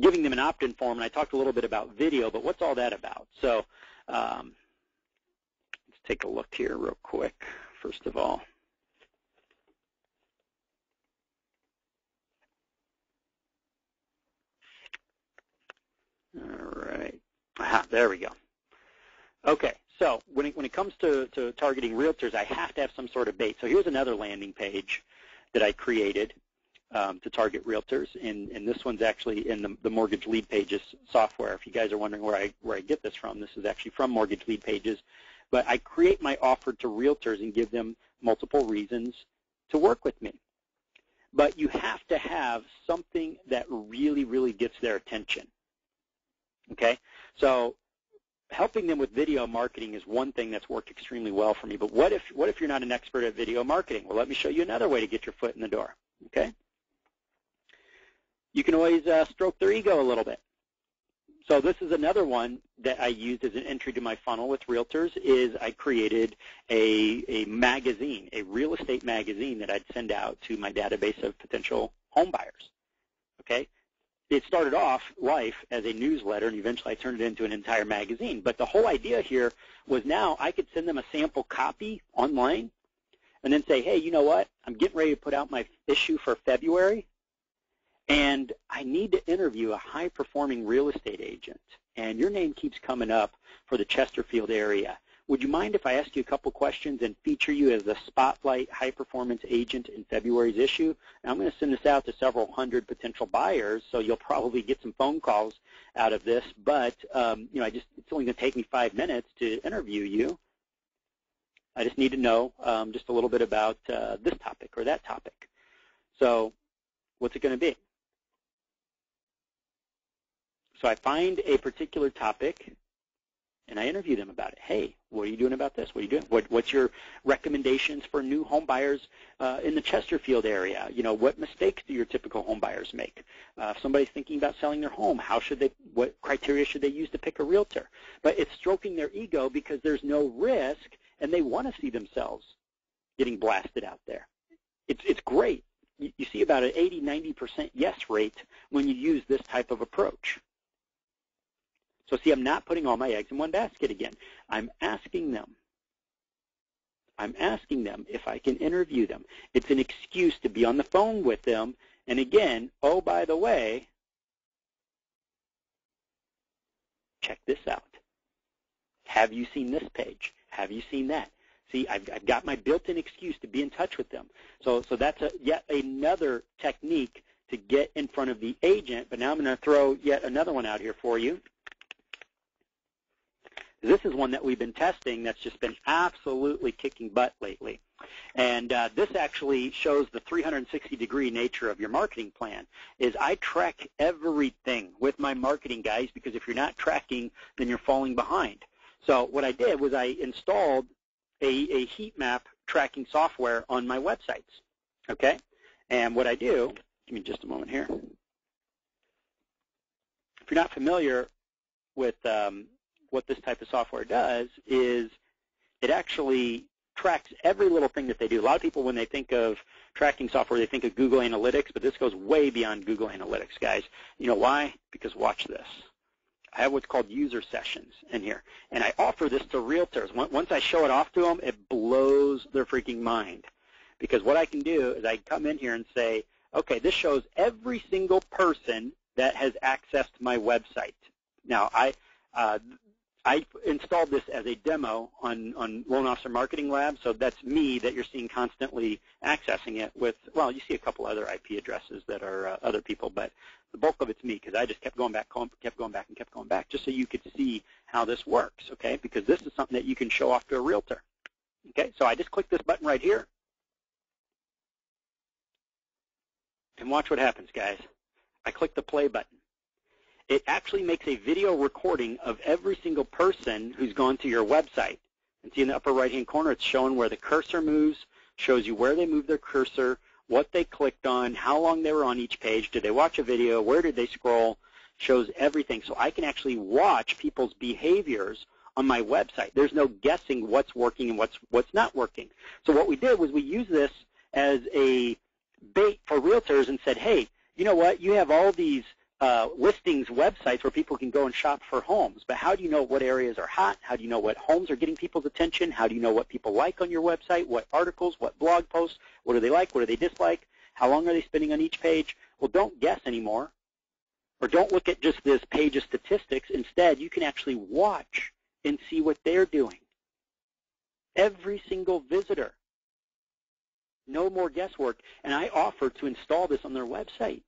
giving them an opt-in form, and I talked a little bit about video, but what's all that about? So let's take a look here real quick, first of all. There we go. Okay, so when it comes to targeting realtors, I have to have some sort of bait. So here's another landing page that I created to target realtors, and this one's actually in the Mortgage Lead Pages software. If you guys are wondering where I get this from, this is actually from Mortgage Lead Pages. But I create my offer to realtors and give them multiple reasons to work with me. But you have to have something that really, really gets their attention. Okay? So helping them with video marketing is one thing that's worked extremely well for me. But what if you're not an expert at video marketing? Well, let me show you another way to get your foot in the door. Okay? You can always stroke their ego a little bit. So this is another one that I used as an entry to my funnel with realtors. Is I created a magazine, a real estate magazine that I'd send out to my database of potential home buyers. Okay, it started off life as a newsletter, and eventually I turned it into an entire magazine. But the whole idea here was now I could send them a sample copy online, and then say, hey, you know what? I'm getting ready to put out my issue for February. And I need to interview a high-performing real estate agent, and your name keeps coming up for the Chesterfield area. Would you mind if I ask you a couple questions and feature you as the spotlight high-performance agent in February's issue? And I'm going to send this out to several hundred potential buyers, so you'll probably get some phone calls out of this. But you know, it's only going to take me 5 minutes to interview you. I just need to know just a little bit about this topic or that topic. So what's it going to be? So I find a particular topic, and I interview them about it. Hey, what are you doing about this? What are you doing? What's your recommendations for new home buyers in the Chesterfield area? You know, what mistakes do your typical home buyers make? If somebody's thinking about selling their home, what criteria should they use to pick a realtor? But it's stroking their ego because there's no risk, and they want to see themselves getting blasted out there. It's great. You see about an 80-90% yes rate when you use this type of approach. So see, I'm not putting all my eggs in one basket again. I'm asking them if I can interview them. It's an excuse to be on the phone with them. And again, oh, by the way, check this out. Have you seen this page? Have you seen that? See, I've got my built-in excuse to be in touch with them. So that's yet another technique to get in front of the agent. But now I'm going to throw yet another one out here for you. This is one that we've been testing that's just been absolutely kicking butt lately. And this actually shows the 360-degree nature of your marketing plan. Is I track everything with my marketing guys, because if you're not tracking, then you're falling behind. So what I did was I installed a heat map tracking software on my websites. Okay? And what I do, give me just a moment here. If you're not familiar with what this type of software does, is it actually tracks every little thing that they do. A lot of people, when they think of tracking software, they think of Google Analytics, but this goes way beyond Google Analytics, guys. You know why? Because watch this. I have what's called user sessions in here, and I offer this to realtors. Once I show it off to them, it blows their freaking mind, because what I can do is I come in here and say, okay, this shows every single person that has accessed my website. Now, I installed this as a demo on Loan Officer Marketing Lab, so that's me that you're seeing constantly accessing it with, well, you see a couple other IP addresses that are other people, but the bulk of it's me, because I just kept going back, just so you could see how this works, okay, because this is something that you can show off to a realtor. Okay, so I just click this button right here, and watch what happens, guys. I click the play button. It actually makes a video recording of every single person who's gone to your website. And see in the upper right-hand corner, it's showing where the cursor moves, shows you where they moved their cursor, what they clicked on, how long they were on each page, did they watch a video, where did they scroll, shows everything. So I can actually watch people's behaviors on my website. There's no guessing what's working and what's not working. So what we did was we used this as a bait for realtors and said, hey, you know what, you have all these listings websites where people can go and shop for homes, but how do you know what areas are hot? How do you know what homes are getting people's attention? How do you know what people like on your website? What articles, what blog posts, what do they like, what do they dislike? How long are they spending on each page? Well, don't guess anymore, Or don't look at just this page of statistics. Instead, you can actually watch and see what they're doing. Every single visitor. No more guesswork. And I offer to install this on their website.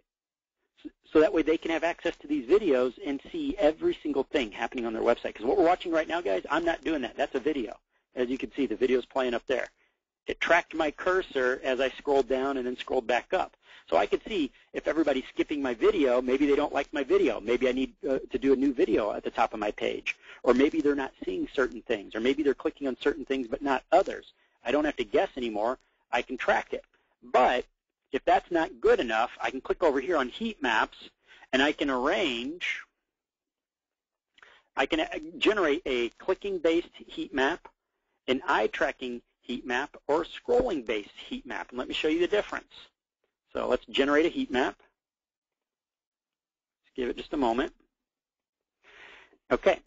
So that way they can have access to these videos and see every single thing happening on their website. Because what we're watching right now, guys, I'm not doing that. That's a video. As you can see, the video's playing up there. It tracked my cursor as I scrolled down and then scrolled back up. So I could see if everybody's skipping my video, maybe they don't like my video. Maybe I need to do a new video at the top of my page. Or maybe they're not seeing certain things. Or maybe they're clicking on certain things but not others. I don't have to guess anymore. I can track it. But if that's not good enough, I can click over here on heat maps, and I can arrange, I can generate a clicking-based heat map, an eye-tracking heat map, or a scrolling-based heat map. And let me show you the difference. So let's generate a heat map. Let's give it just a moment. Okay.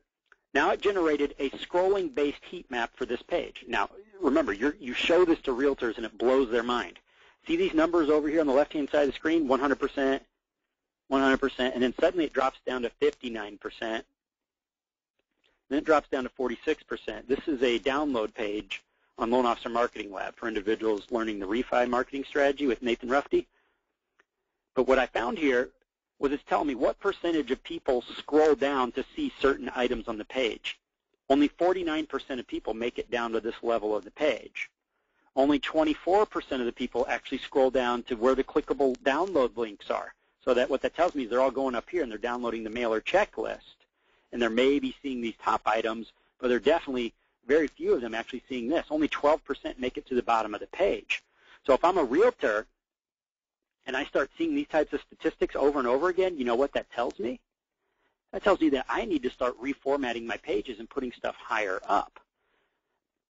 Now it generated a scrolling-based heat map for this page. Now, remember, you show this to realtors, and it blows their mind. See these numbers over here on the left-hand side of the screen, 100%, 100%, and then suddenly it drops down to 59%. Then it drops down to 46%. This is a download page on Loan Officer Marketing Lab for individuals learning the refi marketing strategy with Nathan Rufty. But what I found here was it's telling me what percentage of people scroll down to see certain items on the page. Only 49% of people make it down to this level of the page. Only 24% of the people actually scroll down to where the clickable download links are. So that what that tells me is they're all going up here and they're downloading the mailer checklist. And they're maybe seeing these top items, but they're definitely very few of them actually seeing this. Only 12% make it to the bottom of the page. So if I'm a realtor and I start seeing these types of statistics over and over again, you know what that tells me? That tells me that I need to start reformatting my pages and putting stuff higher up.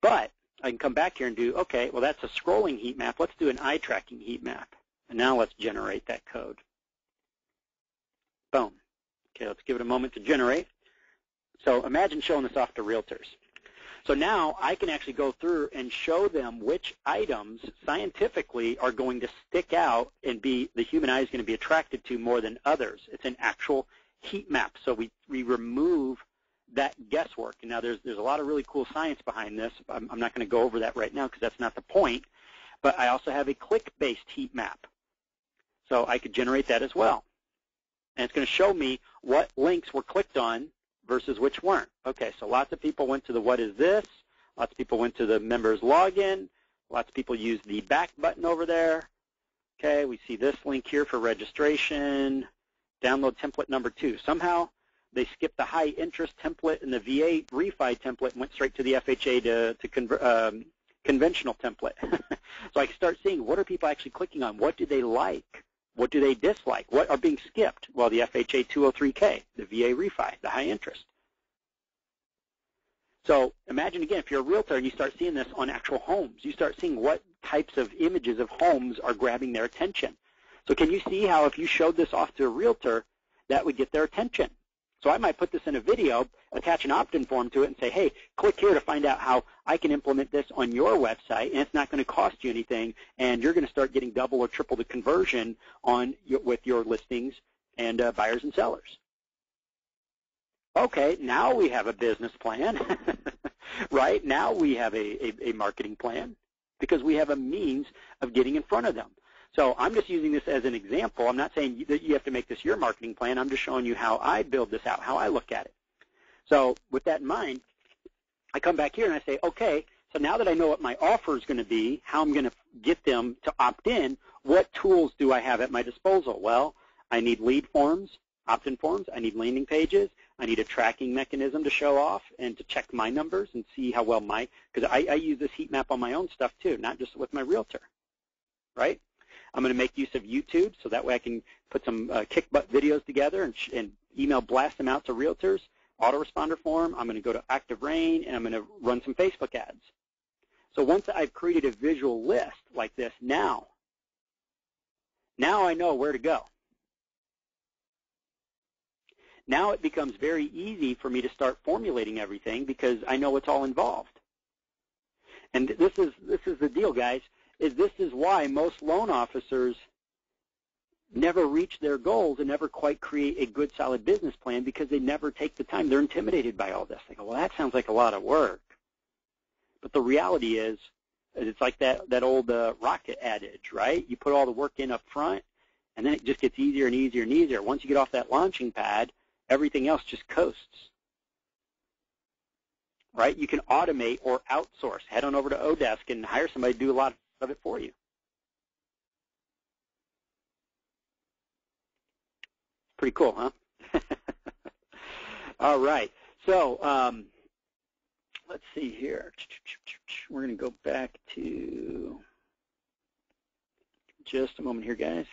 But I can come back here and do, okay, well, that's a scrolling heat map. Let's do an eye-tracking heat map. And now let's generate that code. Boom. Okay, let's give it a moment to generate. So imagine showing this off to realtors. So now I can actually go through and show them which items scientifically are going to stick out and the human eye is going to be attracted to more than others. It's an actual heat map. So we remove that guesswork. And now there's a lot of really cool science behind this. I'm not going to go over that right now because that's not the point. But I also have a click-based heat map. So I could generate that as well. And it's going to show me what links were clicked on versus which weren't. Okay, so lots of people went to the what is this. Lots of people went to the members login. Lots of people used the back button over there. Okay, we see this link here for registration. Download template number 2. Somehow they skipped the high interest template and the VA refi template and went straight to the FHA to conventional template. So I can start seeing what are people actually clicking on. What do they like? What do they dislike? What are being skipped? Well, the FHA 203K, the VA refi, the high interest. So imagine, again, if you're a realtor and you start seeing this on actual homes, you start seeing what types of images of homes are grabbing their attention. So can you see how if you showed this off to a realtor, that would get their attention? So I might put this in a video, attach an opt-in form to it, and say, hey, click here to find out how I can implement this on your website, and it's not going to cost you anything, and you're going to start getting double or triple the conversion with your listings and buyers and sellers. Okay, now we have a business plan, right? Now we have a marketing plan because we have a means of getting in front of them. So I'm just using this as an example. I'm not saying that you have to make this your marketing plan. I'm just showing you how I build this out, how I look at it. So with that in mind, I come back here and I say, okay, so now that I know what my offer is going to be, how I'm going to get them to opt in, what tools do I have at my disposal? Well, I need lead forms, opt-in forms. I need landing pages. I need a tracking mechanism to show off and to check my numbers and see how well because I use this heat map on my own stuff too, not just with my realtor, right? I'm going to make use of YouTube, so that way I can put some kick-butt videos together and email blast them out to realtors, autoresponder form. I'm going to go to Active Rain, and I'm going to run some Facebook ads. So once I've created a visual list like this, now I know where to go. Now it becomes very easy for me to start formulating everything because I know it's all involved. And this is the deal, guys. This is why most loan officers never reach their goals and never quite create a good, solid business plan because they never take the time. They're intimidated by all this. They go, well, that sounds like a lot of work. But the reality is, it's like that old rocket adage, right? You put all the work in up front, and then it just gets easier and easier and easier. Once you get off that launching pad, everything else just coasts, right? You can automate or outsource. Head on over to Odesk and hire somebody to do a lot of it for you. Pretty cool, huh? All right. So let's see here. We're going to go back to just a moment here, guys.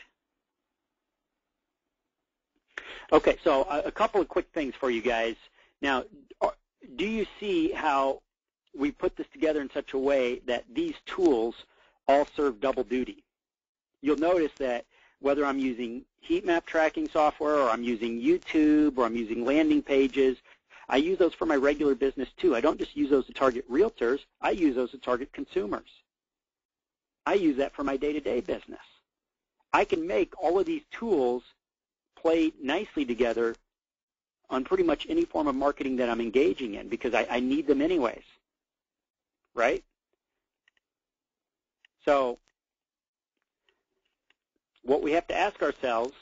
Okay, so a couple of quick things for you guys. Now, do you see how we put this together in such a way that these tools all serve double duty? You'll notice that whether I'm using heat map tracking software or I'm using YouTube or I'm using landing pages, I use those for my regular business too. I don't just use those to target realtors. I use those to target consumers. I use that for my day-to-day business. I can make all of these tools play nicely together on pretty much any form of marketing that I'm engaging in because I need them anyways, right? So what we have to ask ourselves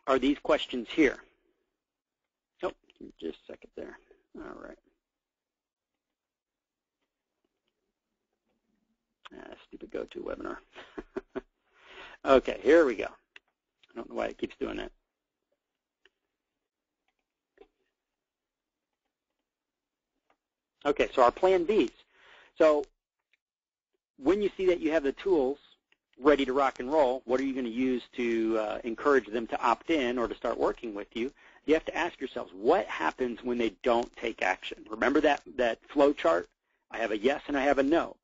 are these questions here. Oh, just a second there. All right. Stupid GoToWebinar. Okay, here we go. I don't know why it keeps doing that. Okay, so our plan Bs. So when you see that you have the tools ready to rock and roll, what are you going to use to encourage them to opt in or to start working with you? You have to ask yourselves, what happens when they don't take action? Remember that flow chart? I have a yes and I have a no.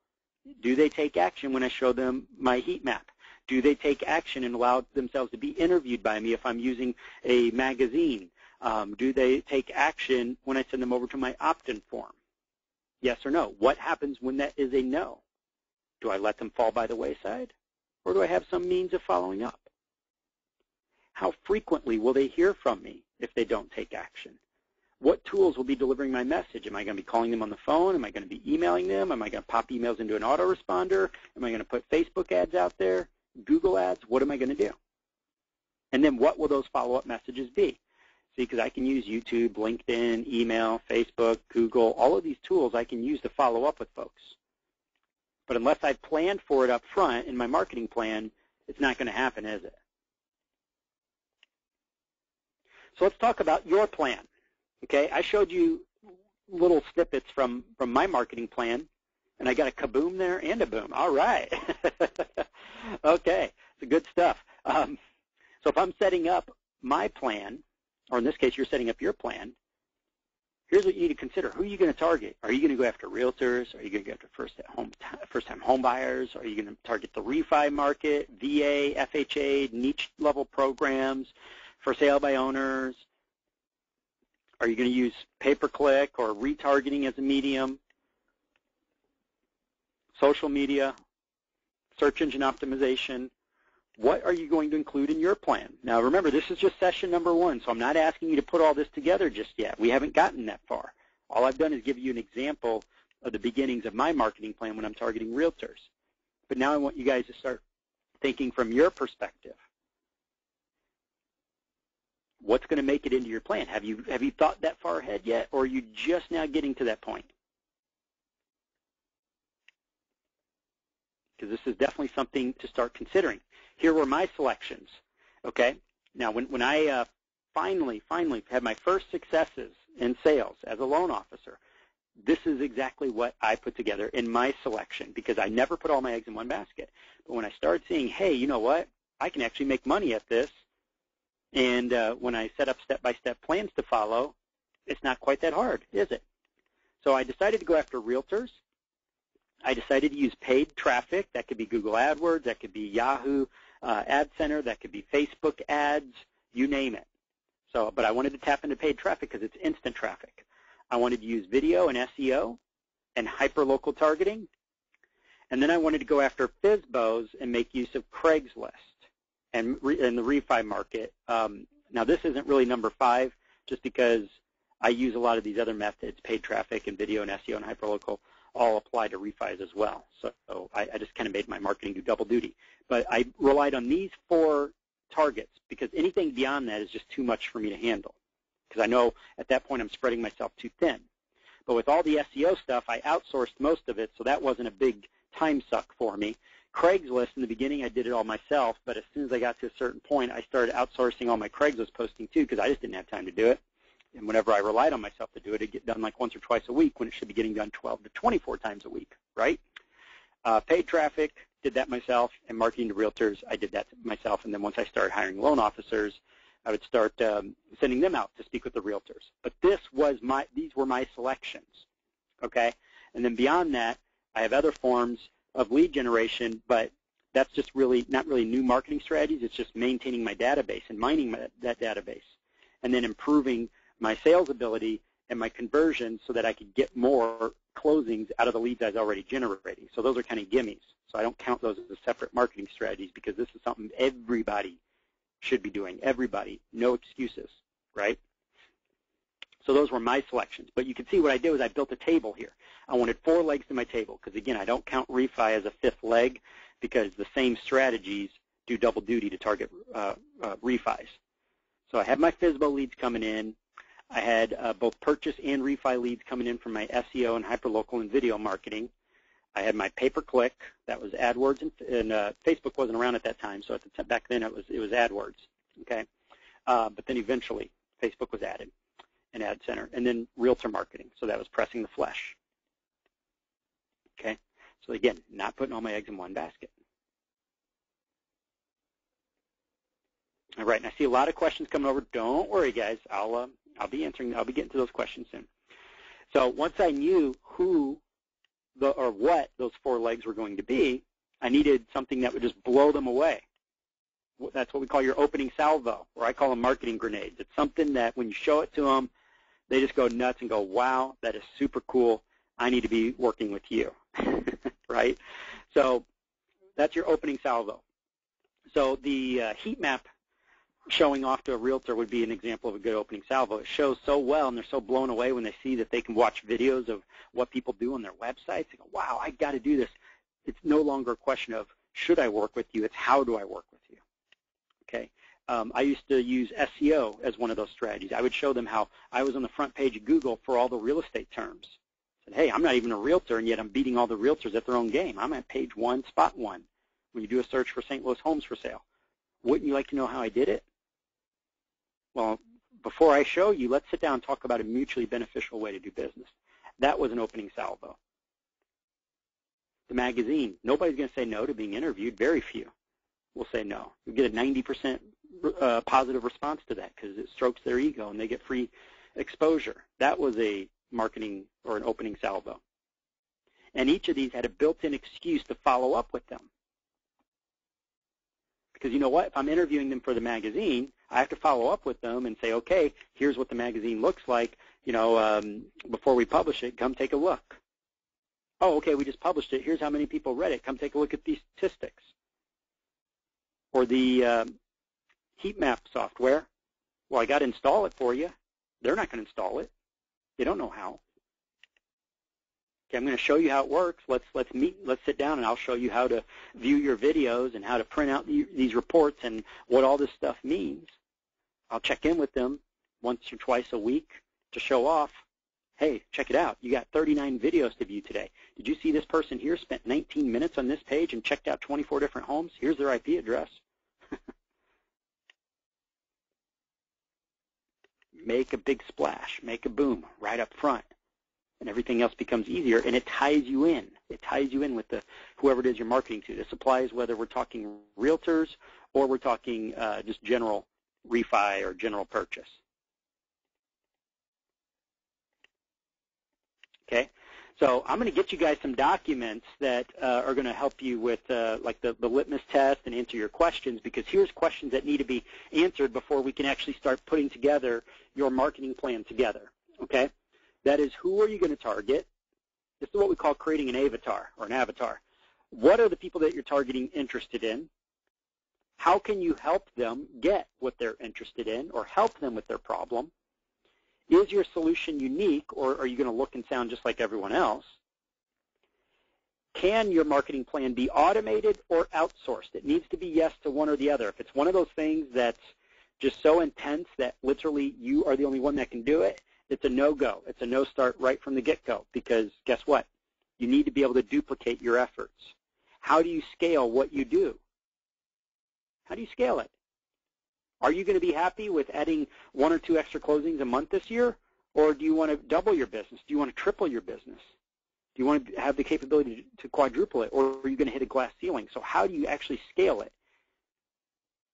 Do they take action when I show them my heat map? Do they take action and allow themselves to be interviewed by me if I'm using a magazine? Do they take action when I send them over to my opt-in form? Yes or no? What happens when that is a no? Do I let them fall by the wayside? Or do I have some means of following up? How frequently will they hear from me if they don't take action? What tools will be delivering my message? Am I going to be calling them on the phone? Am I going to be emailing them? Am I going to pop emails into an autoresponder? Am I going to put Facebook ads out there? Google ads? What am I going to do? And then what will those follow-up messages be? See, because I can use YouTube, LinkedIn, email, Facebook, Google, all of these tools I can use to follow up with folks. But unless I planned for it up front in my marketing plan, it's not going to happen, is it? So let's talk about your plan. Okay, I showed you little snippets from my marketing plan, and I got a kaboom there and a boom. All right. Okay, it's good stuff. So if I'm setting up my plan, or in this case, you're setting up your plan, here's what you need to consider. Who are you going to target? Are you going to go after realtors? Are you going to go after first-time home buyers? Are you going to target the refi market, VA, FHA, niche-level programs, for sale by owners? Are you going to use pay-per-click or retargeting as a medium? Social media, search engine optimization. What are you going to include in your plan? Now, remember, this is just session number 1, so I'm not asking you to put all this together just yet. We haven't gotten that far. All I've done is give you an example of the beginnings of my marketing plan when I'm targeting realtors. But now I want you guys to start thinking from your perspective. What's going to make it into your plan? Have you thought that far ahead yet, or are you just now getting to that point? Because this is definitely something to start considering. Here were my selections. Okay. Now, when I finally had my first successes in sales as a loan officer, this is exactly what I put together in my selection, because I never put all my eggs in one basket. But when I started seeing, hey, you know what? I can actually make money at this. And when I set up step-by-step plans to follow, it's not quite that hard, is it? So I decided to go after realtors. I decided to use paid traffic. That could be Google AdWords. That could be Yahoo Ad Center. That could be Facebook ads, you name it. So, but I wanted to tap into paid traffic because it's instant traffic. I wanted to use video and SEO and hyperlocal targeting. And then I wanted to go after FSBOs and make use of Craigslist. and in the refi market. Now, this isn't really number 5, just because I use a lot of these other methods, paid traffic and video and SEO and hyperlocal, all apply to refis as well. So I just kind of made my marketing do double duty. But I relied on these 4 targets because anything beyond that is just too much for me to handle, because I know at that point I'm spreading myself too thin. But with all the SEO stuff, I outsourced most of it, so that wasn't a big time suck for me. Craigslist, in the beginning, I did it all myself, but as soon as I got to a certain point, I started outsourcing all my Craigslist posting too, because I just didn't have time to do it. And whenever I relied on myself to do it, it'd get done like once or twice a week when it should be getting done 12 to 24 times a week, right? Paid traffic, did that myself, and marketing to realtors, I did that myself. And then once I started hiring loan officers, I would start sending them out to speak with the realtors. But these were my selections, okay? And then beyond that, I have other forms of lead generation, but that's just really not really new marketing strategies. It's just maintaining my database and mining that database, and then improving my sales ability and my conversion so that I could get more closings out of the leads I was already generating. So those are kind of gimmies. So I don't count those as separate marketing strategies, because this is something everybody should be doing. Everybody, no excuses, right? So those were my selections. But you can see what I did was I built a table here. I wanted 4 legs to my table because, again, I don't count refi as a 5th leg, because the same strategies do double duty to target refis. So I had my FSBO leads coming in. I had both purchase and refi leads coming in from my SEO and hyperlocal and video marketing. I had my pay-per-click. That was AdWords, and Facebook wasn't around at that time, so back then it was AdWords. Okay, but then eventually Facebook was added, and Ad Center, and then realtor marketing. So that was pressing the flesh. Okay, so again, not putting all my eggs in one basket. All right, and I see a lot of questions coming over. Don't worry, guys. I'll be answering. I'll be getting to those questions soon. So once I knew who or what those 4 legs were going to be, I needed something that would just blow them away. That's what we call your opening salvo, or I call them marketing grenades. It's something that when you show it to them, they just go nuts and go, wow, that is super cool. I need to be working with you, right? So that's your opening salvo. So the heat map showing off to a realtor would be an example of a good opening salvo. It shows so well, and they're so blown away when they see that they can watch videos of what people do on their websites. They go, wow, I got to do this. It's no longer a question of should I work with you, it's how do I work with you, okay? I used to use SEO as one of those strategies. I would show them how I was on the front page of Google for all the real estate terms. I said, hey, I'm not even a realtor, and yet I'm beating all the realtors at their own game. I'm at page 1, spot 1, when you do a search for St. Louis homes for sale. Wouldn't you like to know how I did it? Well, before I show you, let's sit down and talk about a mutually beneficial way to do business. That was an opening salvo. The magazine, nobody's going to say no to being interviewed. Very few will say no. You get a 90% positive response to that because it strokes their ego and they get free exposure. That was a marketing or an opening salvo. And each of these had a built-in excuse to follow up with them. Because you know what? If I'm interviewing them for the magazine, I have to follow up with them and say, okay, here's what the magazine looks like. You know, before we publish it, come take a look. Oh, okay, we just published it. Here's how many people read it. Come take a look at these statistics. Or the heat map software. Well, I got to install it for you. They're not going to install it. They don't know how. Okay, I'm going to show you how it works. Let's meet. Let's sit down, and I'll show you how to view your videos and how to print out these reports and what all this stuff means. I'll check in with them once or twice a week to show off. Hey, check it out. You got 39 videos to view today. Did you see this person here spent 19 minutes on this page and checked out 24 different homes? Here's their IP address. Make a big splash. Make a boom right up front. And everything else becomes easier, and it ties you in. It ties you in with whoever it is you're marketing to. This applies whether we're talking realtors or we're talking just general refi or general purchase. Okay, so I'm going to get you guys some documents that are going to help you with like the Litmus Test and answer your questions, because here's questions that need to be answered before we can actually start putting together your marketing plan together. Okay. That is, who are you going to target? This is what we call creating an avatar or an avatar. What are the people that you're targeting interested in? How can you help them get what they're interested in or help them with their problem? Is your solution unique, or are you going to look and sound just like everyone else? Can your marketing plan be automated or outsourced? It needs to be yes to one or the other. If it's one of those things that's just so intense that literally you are the only one that can do it, it's a no-go. It's a no-start right from the get-go, because guess what? You need to be able to duplicate your efforts. How do you scale what you do? How do you scale it? Are you going to be happy with adding 1 or 2 extra closings a month this year, or do you want to double your business? Do you want to triple your business? Do you want to have the capability to quadruple it, or are you going to hit a glass ceiling? So how do you actually scale it?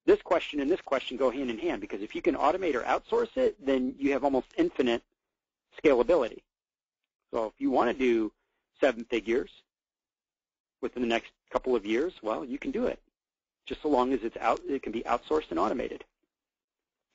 This question and this question go hand in hand, because if you can automate or outsource it, then you have almost infinite scalability. So if you want to do 7 figures within the next couple of years, well, you can do it, just so long as it can be outsourced and automated.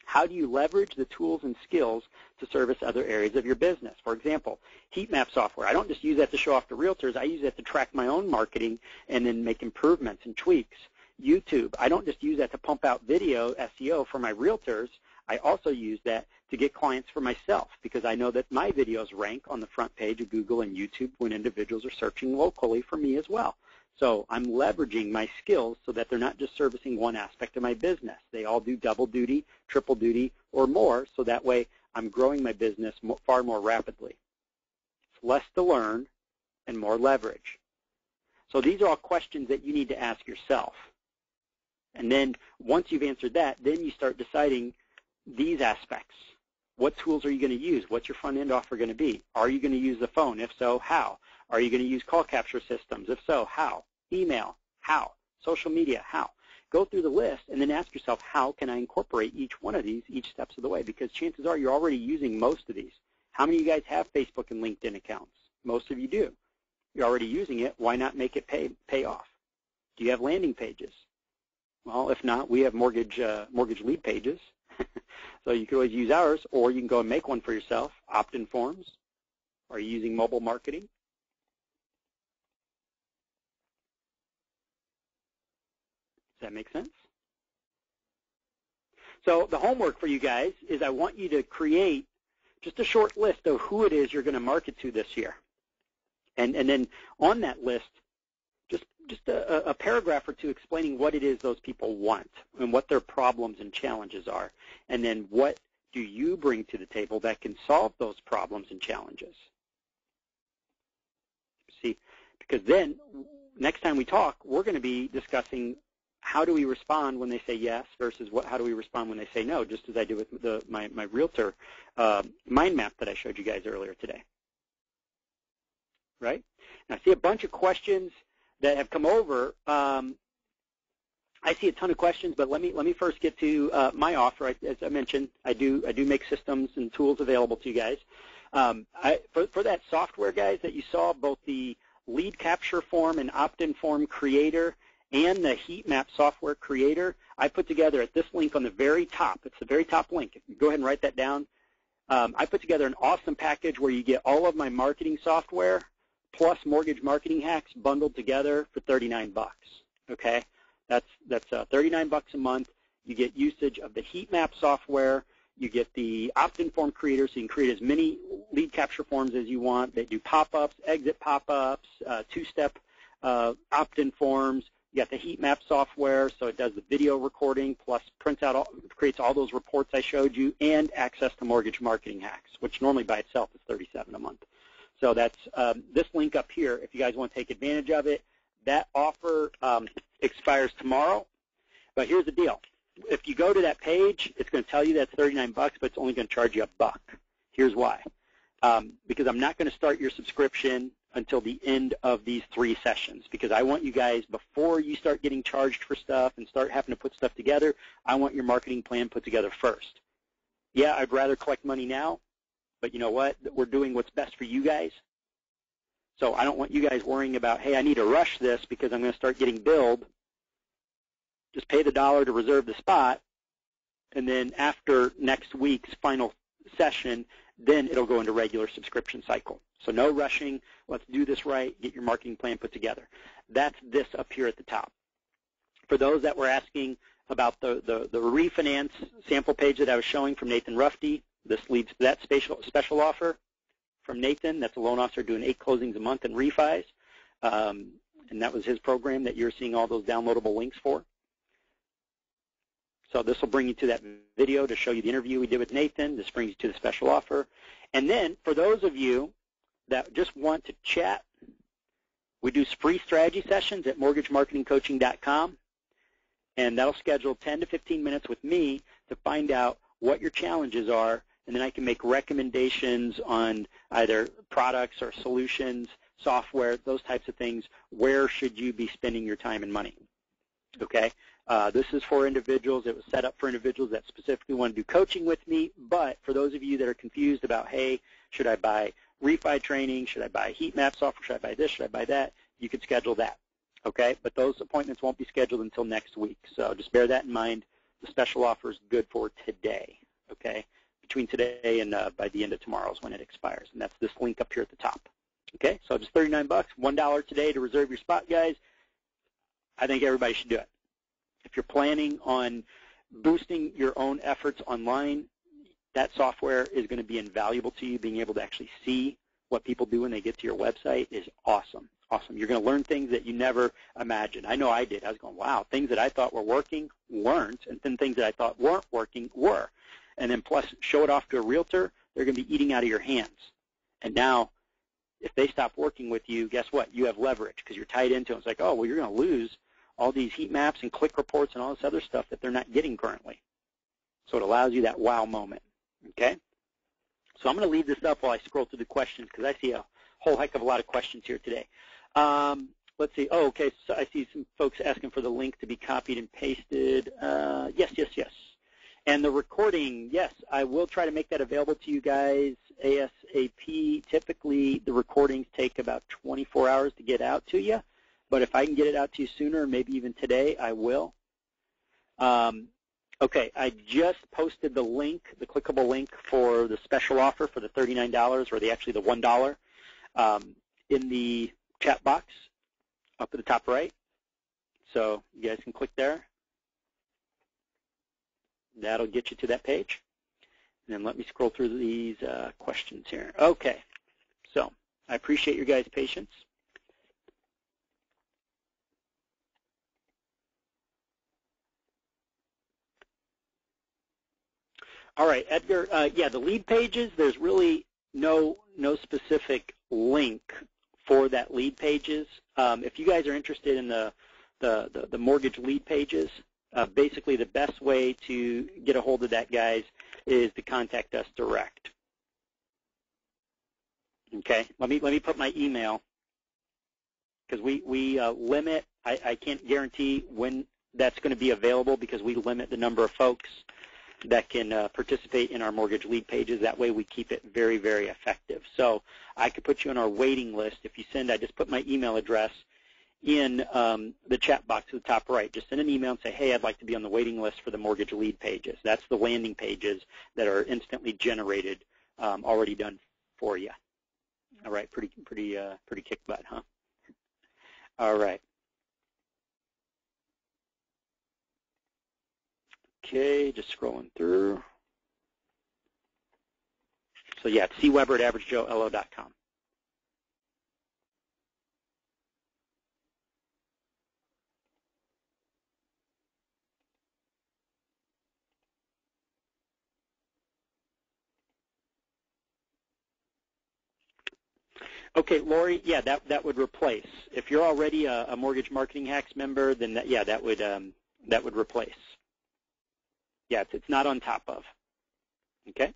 How do you leverage the tools and skills to service other areas of your business? For example, heat map software. I don't just use that to show off to realtors. I use that to track my own marketing and then make improvements and tweaks. YouTube. I don't just use that to pump out video SEO for my realtors. I also use that to get clients for myself, because I know that my videos rank on the front page of Google and YouTube when individuals are searching locally for me as well. So I'm leveraging my skills so that they're not just servicing one aspect of my business. They all do double duty, triple duty, or more, so that way I'm growing my business far more rapidly. It's less to learn and more leverage. So these are all questions that you need to ask yourself. And then once you've answered that, then you start deciding these aspects. What tools are you going to use? What's your front-end offer going to be? Are you going to use the phone? If so, how? Are you going to use call capture systems? If so, how? Email? How? Social media? How? Go through the list and then ask yourself, how can I incorporate each one of these each steps of the way? Because chances are you're already using most of these. How many of you guys have Facebook and LinkedIn accounts? Most of you do. You're already using it. Why not make it pay off? Do you have landing pages? Well, if not, we have mortgage lead pages. So you can always use ours, or you can go and make one for yourself. Opt-in forms. Are you using mobile marketing? Does that make sense? So the homework for you guys is I want you to create just a short list of who it is you're going to market to this year. And then on that list, just a paragraph or two explaining what it is those people want and what their problems and challenges are. And then what do you bring to the table that can solve those problems and challenges? See, because then next time we talk, we're going to be discussing how do we respond when they say yes versus how do we respond when they say no, just as I did with my realtor mind map that I showed you guys earlier today. Right? Now, I see a bunch of questions that have come over. I see a ton of questions, but let me first get to my offer. As I mentioned, I do make systems and tools available to you guys. For that software, guys, that you saw, both the lead capture form and opt-in form creator and the heat map software creator, I put together at this link on the very top. It's the very top link. Go ahead and write that down. I put together an awesome package where you get all of my marketing software plus mortgage marketing hacks bundled together for $39. Okay, that's $39 a month. You get usage of the heat map software. You get the opt-in form creator, so you can create as many lead capture forms as you want. They do pop-ups, exit pop-ups, two-step opt-in forms. You got the heat map software, so it does the video recording plus creates all those reports I showed you, and access to mortgage marketing hacks, which normally by itself is $37 a month. So that's this link up here. If you guys want to take advantage of it, that offer expires tomorrow. But here's the deal. If you go to that page, it's going to tell you that's $39, but it's only going to charge you $1. Here's why. Because I'm not going to start your subscription until the end of these 3 sessions, because I want you guys, before you start getting charged for stuff and start having to put stuff together, I want your marketing plan put together first. Yeah, I'd rather collect money now, but you know what? We're doing what's best for you guys. So I don't want you guys worrying about, hey, I need to rush this because I'm going to start getting billed. Just pay the $1 to reserve the spot, and then after next week's final session, then it'll go into regular subscription cycle. So no rushing. Let's do this right. Get your marketing plan put together. That's this up here at the top. For those that were asking about the refinance sample page that I was showing from Nathan Rufty, this leads to that special offer from Nathan. That's a loan officer doing 8 closings a month in refis. And that was his program that you're seeing all those downloadable links for. So this will bring you to that video to show you the interview we did with Nathan. This brings you to the special offer. And then for those of you that just want to chat, we do free strategy sessions at mortgagemarketingcoaching.com. And that'll schedule 10 to 15 minutes with me to find out what your challenges are, and then I can make recommendations on either products or solutions, software, those types of things. Where should you be spending your time and money? Okay? This is for individuals. It was set up for individuals that specifically want to do coaching with me, but for those of you that are confused about, hey, should I buy refi training? Should I buy heat map software? Should I buy this? Should I buy that? You could schedule that. Okay? But those appointments won't be scheduled until next week, so just bear that in mind. The special offer is good for today, okay? Between today and by the end of tomorrow is when it expires, and that's this link up here at the top. Okay, so just $39, $1 today to reserve your spot, guys. I think everybody should do it. If you're planning on boosting your own efforts online, that software is going to be invaluable to you. Being able to actually see what people do when they get to your website is awesome. Awesome. You're going to learn things that you never imagined. I know I did. I was going, wow, things that I thought were working weren't, and then things that I thought weren't working were. And then plus show it off to a realtor, they're going to be eating out of your hands. And now if they stop working with you, guess what? You have leverage because you're tied into it. It's like, oh, well, you're going to lose all these heat maps and click reports and all this other stuff that they're not getting currently. So it allows you that wow moment, okay? So I'm going to leave this up while I scroll through the questions because I see a whole heck of a lot of questions here today. Let's see. Oh, okay, so I see some folks asking for the link to be copied and pasted. Yes. And the recording, yes, I will try to make that available to you guys ASAP. Typically, the recordings take about 24 hours to get out to you, but if I can get it out to you sooner, maybe even today, I will. Okay, I just posted the link, the clickable link for the special offer for the $39, or actually the $1, in the chat box up at the top right. So you guys can click there. That'll get you to that page. And then let me scroll through these questions here. Okay, so I appreciate your guys' patience. All right, Edgar, yeah, the lead pages, there's really no specific link for that lead pages. If you guys are interested in the mortgage lead pages, basically the best way to get a hold of that, guys, is to contact us direct. Okay, let me put my email, because we limit, I can't guarantee when that's going to be available because we limit the number of folks that can participate in our mortgage lead pages. That way we keep it very, very effective. So I could put you on our waiting list. If you send, I just put my email address in the chat box at the top right. Just send an email and say, hey, I'd like to be on the waiting list for the mortgage lead pages. That's the landing pages that are instantly generated, already done for you. All right, pretty kick butt, huh? All right. Okay, just scrolling through. So yeah, it's cweber@averagejoelo.com. Okay, Lori, yeah, that would replace. If you're already a Mortgage Marketing Hacks member, then that would replace. Yeah, it's not on top of. Okay.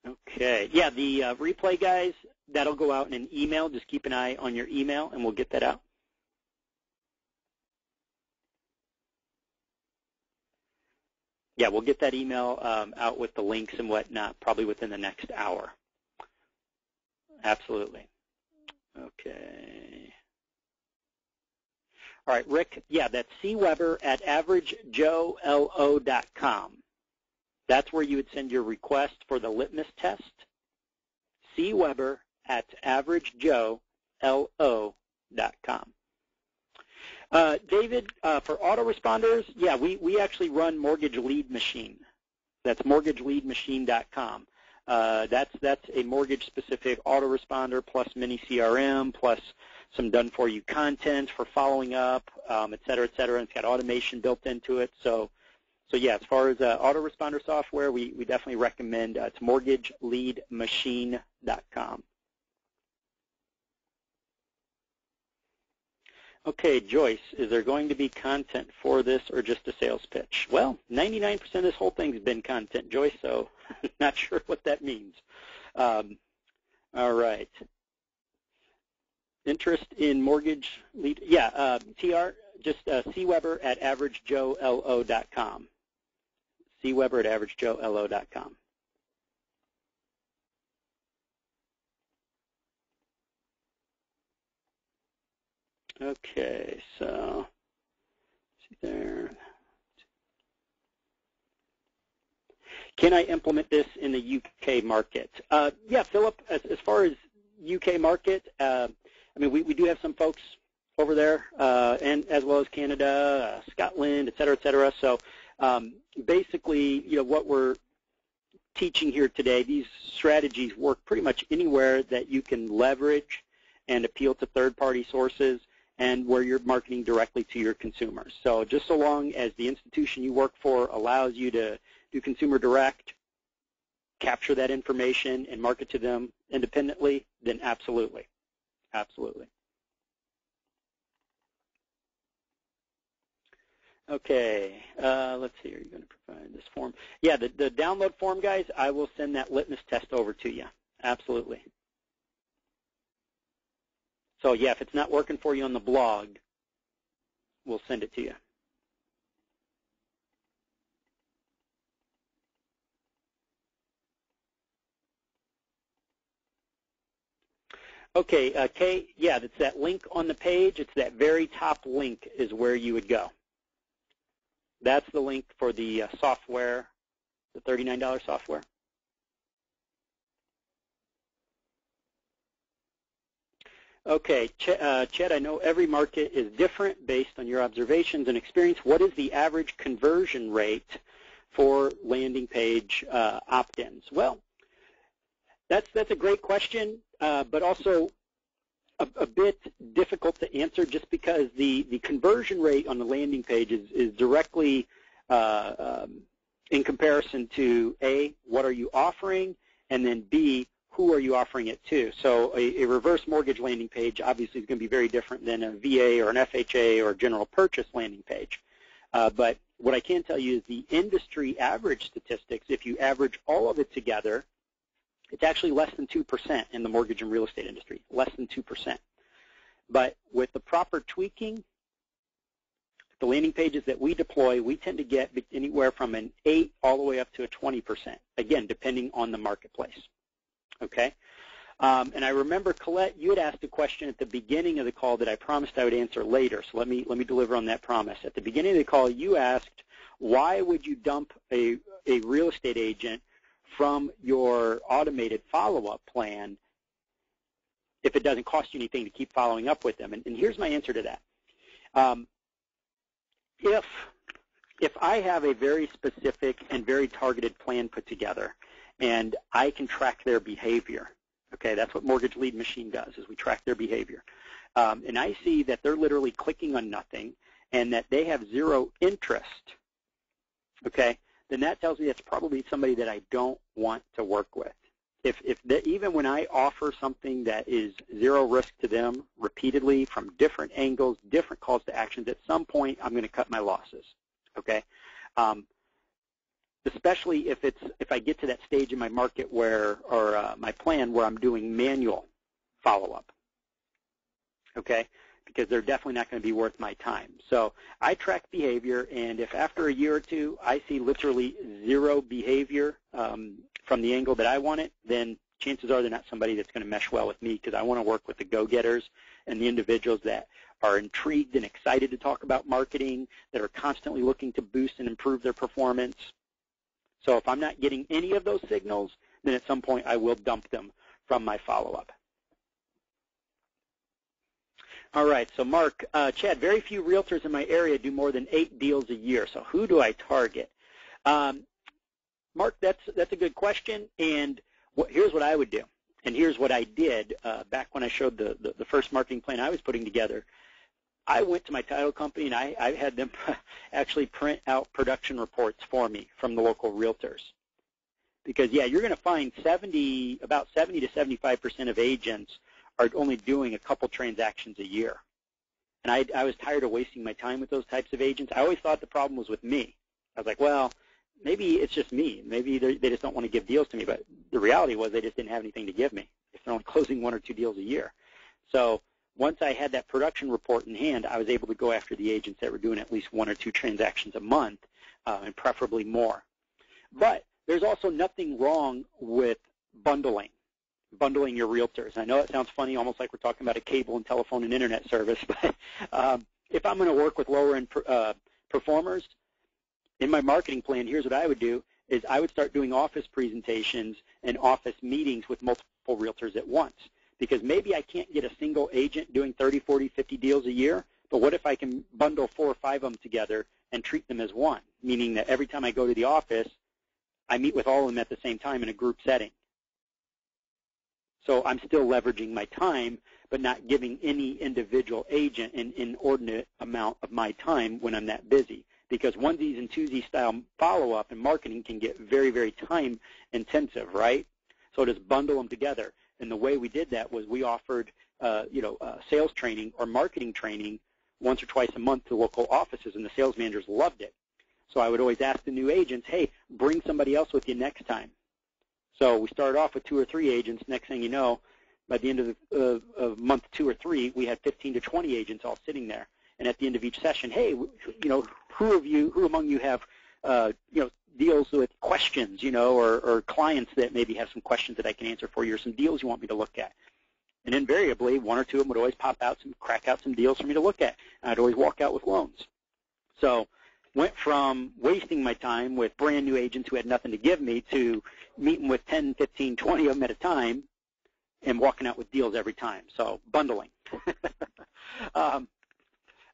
Okay. Yeah, the replay, guys, that'll go out in an email. Just keep an eye on your email, and we'll get that out. Yeah, we'll get that email out with the links and whatnot probably within the next hour. Absolutely. Okay. All right, Rick, yeah, that's cweber@averagejoelo.com. That's where you would send your request for the Litmus Test, cweber@averagejoelo.com. David, for autoresponders, yeah, we actually run Mortgage Lead Machine. That's mortgageleadmachine.com. That's a mortgage-specific autoresponder plus mini CRM plus some done-for-you content for following up, et cetera, et cetera. And it's got automation built into it. So yeah, as far as autoresponder software, we definitely recommend it's mortgageleadmachine.com. Okay, Joyce, is there going to be content for this or just a sales pitch? Well, 99% of this whole thing's been content, Joyce, so not sure what that means. All right. Interest in mortgage lead? Yeah, TR, just cweber@averagejoelo.com. cweber@averagejoelo.com. Okay, so see there. Can I implement this in the UK market? Yeah, Philip, as far as UK market, I mean, we do have some folks over there, and as well as Canada, Scotland, et cetera, et cetera. So basically, you know, what we're teaching here today, these strategies work pretty much anywhere that you can leverage and appeal to third-party sources and where you're marketing directly to your consumers. So just so long as the institution you work for allows you to do consumer direct, capture that information, and market to them independently, then absolutely. Absolutely. Okay, let's see, are you going to provide this form? Yeah, the download form, guys, I will send that litmus test over to you. Absolutely. So yeah, if it's not working for you on the blog, we'll send it to you. Okay, Kay, yeah, that's that link on the page. It's that very top link is where you would go. That's the link for the software, the $39 software. Okay, Chet, I know every market is different based on your observations and experience. What is the average conversion rate for landing page opt-ins? Well, that's a great question, but also a bit difficult to answer just because the conversion rate on the landing page is directly in comparison to A, what are you offering, and then B, who are you offering it to? So a reverse mortgage landing page obviously is going to be very different than a VA or an FHA or a general purchase landing page. But what I can tell you is the industry average statistics, if you average all of it together, it's actually less than 2% in the mortgage and real estate industry, less than 2%. But with the proper tweaking, the landing pages that we deploy, we tend to get anywhere from an 8 all the way up to a 20%, again, depending on the marketplace. Okay? And I remember, Colette, you had asked a question at the beginning of the call that I promised I would answer later, so let me deliver on that promise. At the beginning of the call, you asked, why would you dump a real estate agent from your automated follow-up plan if it doesn't cost you anything to keep following up with them? And here's my answer to that. If I have a very specific and very targeted plan put together and I can track their behavior, okay, that's what Mortgage Lead Machine does, is we track their behavior. And I see that they're literally clicking on nothing and that they have zero interest, okay, then that tells me that's probably somebody that I don't want to work with. Even when I offer something that is zero risk to them repeatedly from different angles, different calls to actions, at some point I'm going to cut my losses, okay? Especially if I get to that stage in my market or my plan where I'm doing manual follow-up, okay? Because they're definitely not going to be worth my time. So I track behavior, and if after a year or two I see literally zero behavior from the angle that I want it, then chances are they're not somebody that's going to mesh well with me, because I want to work with the go-getters and the individuals that are intrigued and excited to talk about marketing, that are constantly looking to boost and improve their performance. So if I'm not getting any of those signals, then at some point I will dump them from my follow-up. All right, so Mark, Chad, very few realtors in my area do more than 8 deals a year, so who do I target? Mark, that's a good question, and here's what I would do, and here's what I did back when I showed the first marketing plan I was putting together. I went to my title company, and I had them actually print out production reports for me from the local realtors. Because, yeah, you're going to find about 70 to 75% of agents are only doing a couple transactions a year. And I was tired of wasting my time with those types of agents. I always thought the problem was with me. I was like, well, maybe it's just me. Maybe they just don't want to give deals to me. But the reality was they just didn't have anything to give me if they're only closing 1 or 2 deals a year. So once I had that production report in hand, I was able to go after the agents that were doing at least 1 or 2 transactions a month, and preferably more. But there's also nothing wrong with bundling your realtors. I know it sounds funny, almost like we're talking about a cable and telephone and internet service, but if I'm going to work with lower-end performers, in my marketing plan, here's what I would do, is I would start doing office presentations and office meetings with multiple realtors at once. Because maybe I can't get a single agent doing 30, 40, 50 deals a year, but what if I can bundle 4 or 5 of them together and treat them as one, meaning that every time I go to the office, I meet with all of them at the same time in a group setting. So I'm still leveraging my time, but not giving any individual agent an inordinate amount of my time when I'm that busy. Because onesies and twosies style follow-up and marketing can get very, very time intensive, right? So just bundle them together. And the way we did that was we offered, sales training or marketing training once or twice a month to local offices, and the sales managers loved it. So I would always ask the new agents, hey, bring somebody else with you next time. So we started off with 2 or 3 agents. Next thing you know, by the end of month 2 or 3, we had 15 to 20 agents all sitting there. And at the end of each session, hey, who among you have, deals with questions, or clients that maybe have some questions that I can answer for you, or some deals you want me to look at. And invariably, 1 or 2 of them would always crack out some deals for me to look at. And I'd always walk out with loans. So went from wasting my time with brand new agents who had nothing to give me to meeting with 10, 15, 20 of them at a time and walking out with deals every time. So bundling.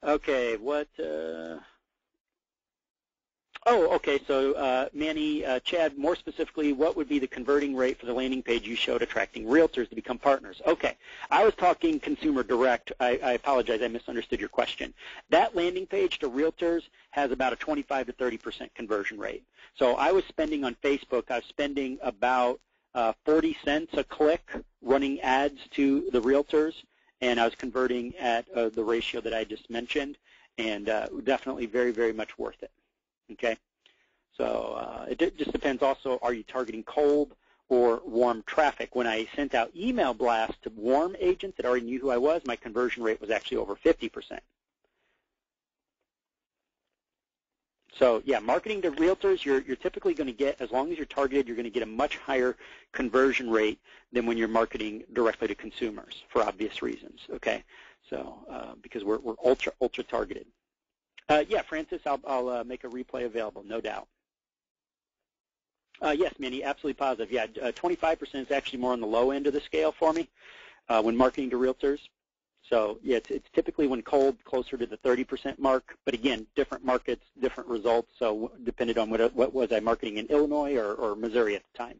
Okay, okay, so Manny, Chad, more specifically, what would be the converting rate for the landing page you showed attracting realtors to become partners? Okay, I was talking consumer direct. I apologize, I misunderstood your question. That landing page to realtors has about a 25 to 30% conversion rate. So I was spending on Facebook, I was spending about 40 cents a click running ads to the realtors, and I was converting at the ratio that I just mentioned, and definitely very, very much worth it. Okay, so it just depends also, are you targeting cold or warm traffic? When I sent out email blasts to warm agents that already knew who I was, my conversion rate was actually over 50%. So yeah, marketing to realtors, you're typically going to get, as long as you're targeted, you're going to get a much higher conversion rate than when you're marketing directly to consumers for obvious reasons, okay? So because we're ultra targeted. Yeah, Francis, I'll make a replay available, no doubt. Yes, Manny, absolutely positive. Yeah, 25% is actually more on the low end of the scale for me when marketing to realtors. So, yeah, it's typically when cold, closer to the 30% mark. But, again, different markets, different results. So depended on what was I marketing in Illinois or Missouri at the time.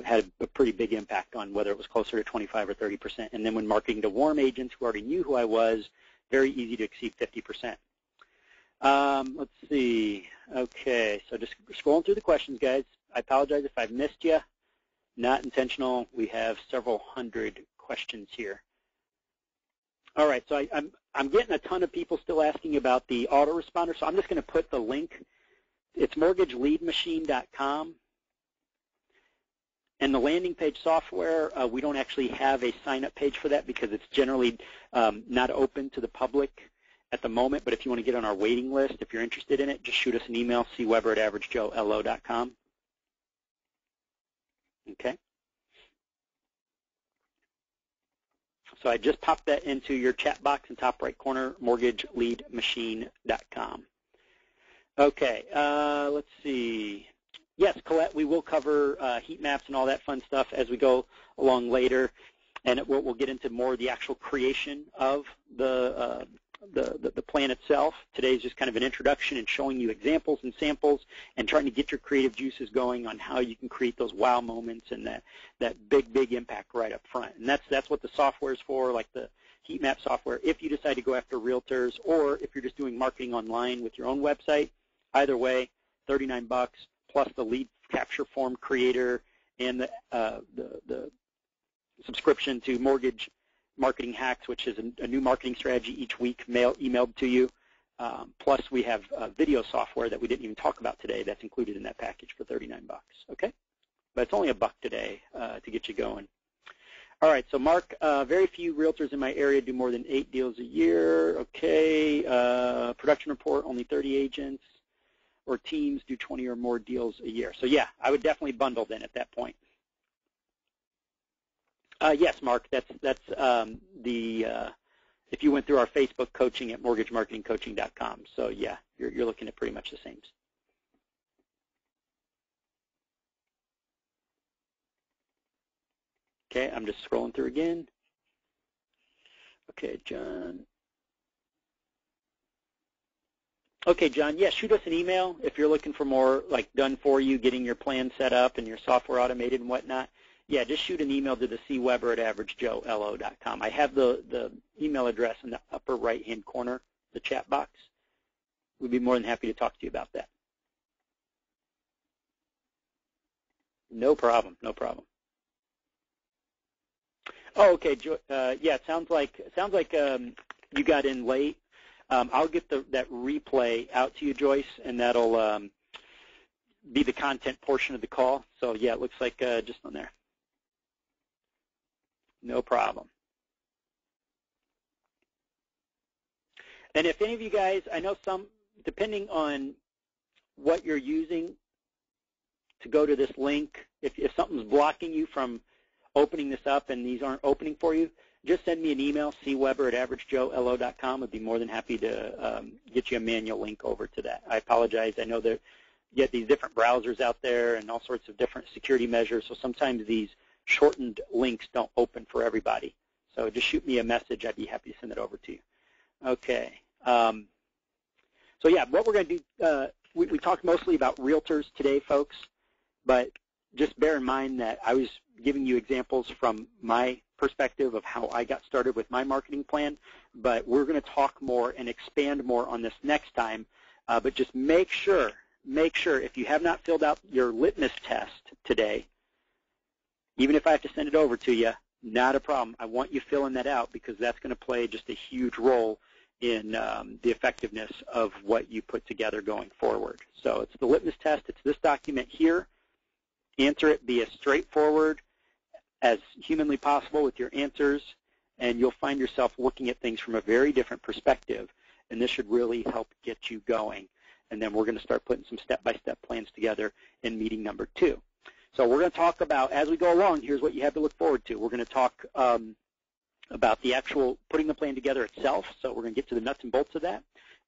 Had a pretty big impact on whether it was closer to 25 or 30%. And then when marketing to warm agents who already knew who I was, very easy to exceed 50%. Let's see. Okay, so just scrolling through the questions, guys. I apologize if I've missed you. Not intentional. We have several hundred questions here. All right, so I'm getting a ton of people still asking about the autoresponder, so I'm just going to put the link. It's mortgageleadmachine.com. And the landing page software, we don't actually have a sign-up page for that because it's generally not open to the public at the moment. But if you want to get on our waiting list, if you're interested in it, just shoot us an email, cweber@averagejoelo.com. Okay. So I just popped that into your chat box in top right corner, mortgageleadmachine.com. Okay, let's see. Yes, Colette, we will cover heat maps and all that fun stuff as we go along later, and we'll get into more of the actual creation of the plan itself. Today is just kind of an introduction and showing you examples and samples and trying to get your creative juices going on how you can create those wow moments and that big impact right up front. And that's what the software is for, like the heat map software. If you decide to go after realtors, or if you're just doing marketing online with your own website, either way, $39 plus the lead capture form creator and the subscription to Mortgage Marketing Hacks, which is a new marketing strategy each week emailed to you. Plus, we have video software that we didn't even talk about today that's included in that package for $39. Okay, but it's only $1 today to get you going. All right, so Mark, very few realtors in my area do more than 8 deals a year. Okay, production report, only 30 agents or teams do 20 or more deals a year. So yeah, I would definitely bundle then at that point. Yes, Mark, that's if you went through our Facebook coaching at mortgagemarketingcoaching.com. So yeah, you're looking at pretty much the same. Okay, I'm just scrolling through again. Okay, John. Okay, John, yeah, shoot us an email if you're looking for more like done for you, getting your plan set up and your software automated and whatnot. Yeah, just shoot an email to the cweber@averagejoelo.com. I have the email address in the upper right-hand corner, the chat box. We'd be more than happy to talk to you about that. No problem, no problem. Oh, okay. Yeah, it sounds like you got in late. I'll get that replay out to you, Joyce, and that'll be the content portion of the call. So yeah, it looks like just on there. No problem. And if any of you guys, I know some, depending on what you're using to go to this link, if something's blocking you from opening this up and these aren't opening for you, just send me an email, cweber@averagejoelo.com. I'd be more than happy to get you a manual link over to that. I apologize. I know that you get these different browsers out there and all sorts of different security measures, so sometimes these shortened links don't open for everybody. So just shoot me a message. I'd be happy to send it over to you. Okay. So yeah, what we're going to do, we talked mostly about realtors today, folks, but just bear in mind that I was giving you examples from my perspective of how I got started with my marketing plan, but we're going to talk more and expand more on this next time. But just make sure if you have not filled out your litmus test today, even if I have to send it over to you, not a problem. I want you filling that out because that's going to play just a huge role in the effectiveness of what you put together going forward. So it's the litmus test. It's this document here. Answer it. Be as straightforward as humanly possible with your answers, and you'll find yourself looking at things from a very different perspective, and this should really help get you going. And then we're going to start putting some step-by-step plans together in meeting number 2. So we're going to talk about, as we go along, here's what you have to look forward to. We're going to talk about the actual putting the plan together itself, so we're going to get to the nuts and bolts of that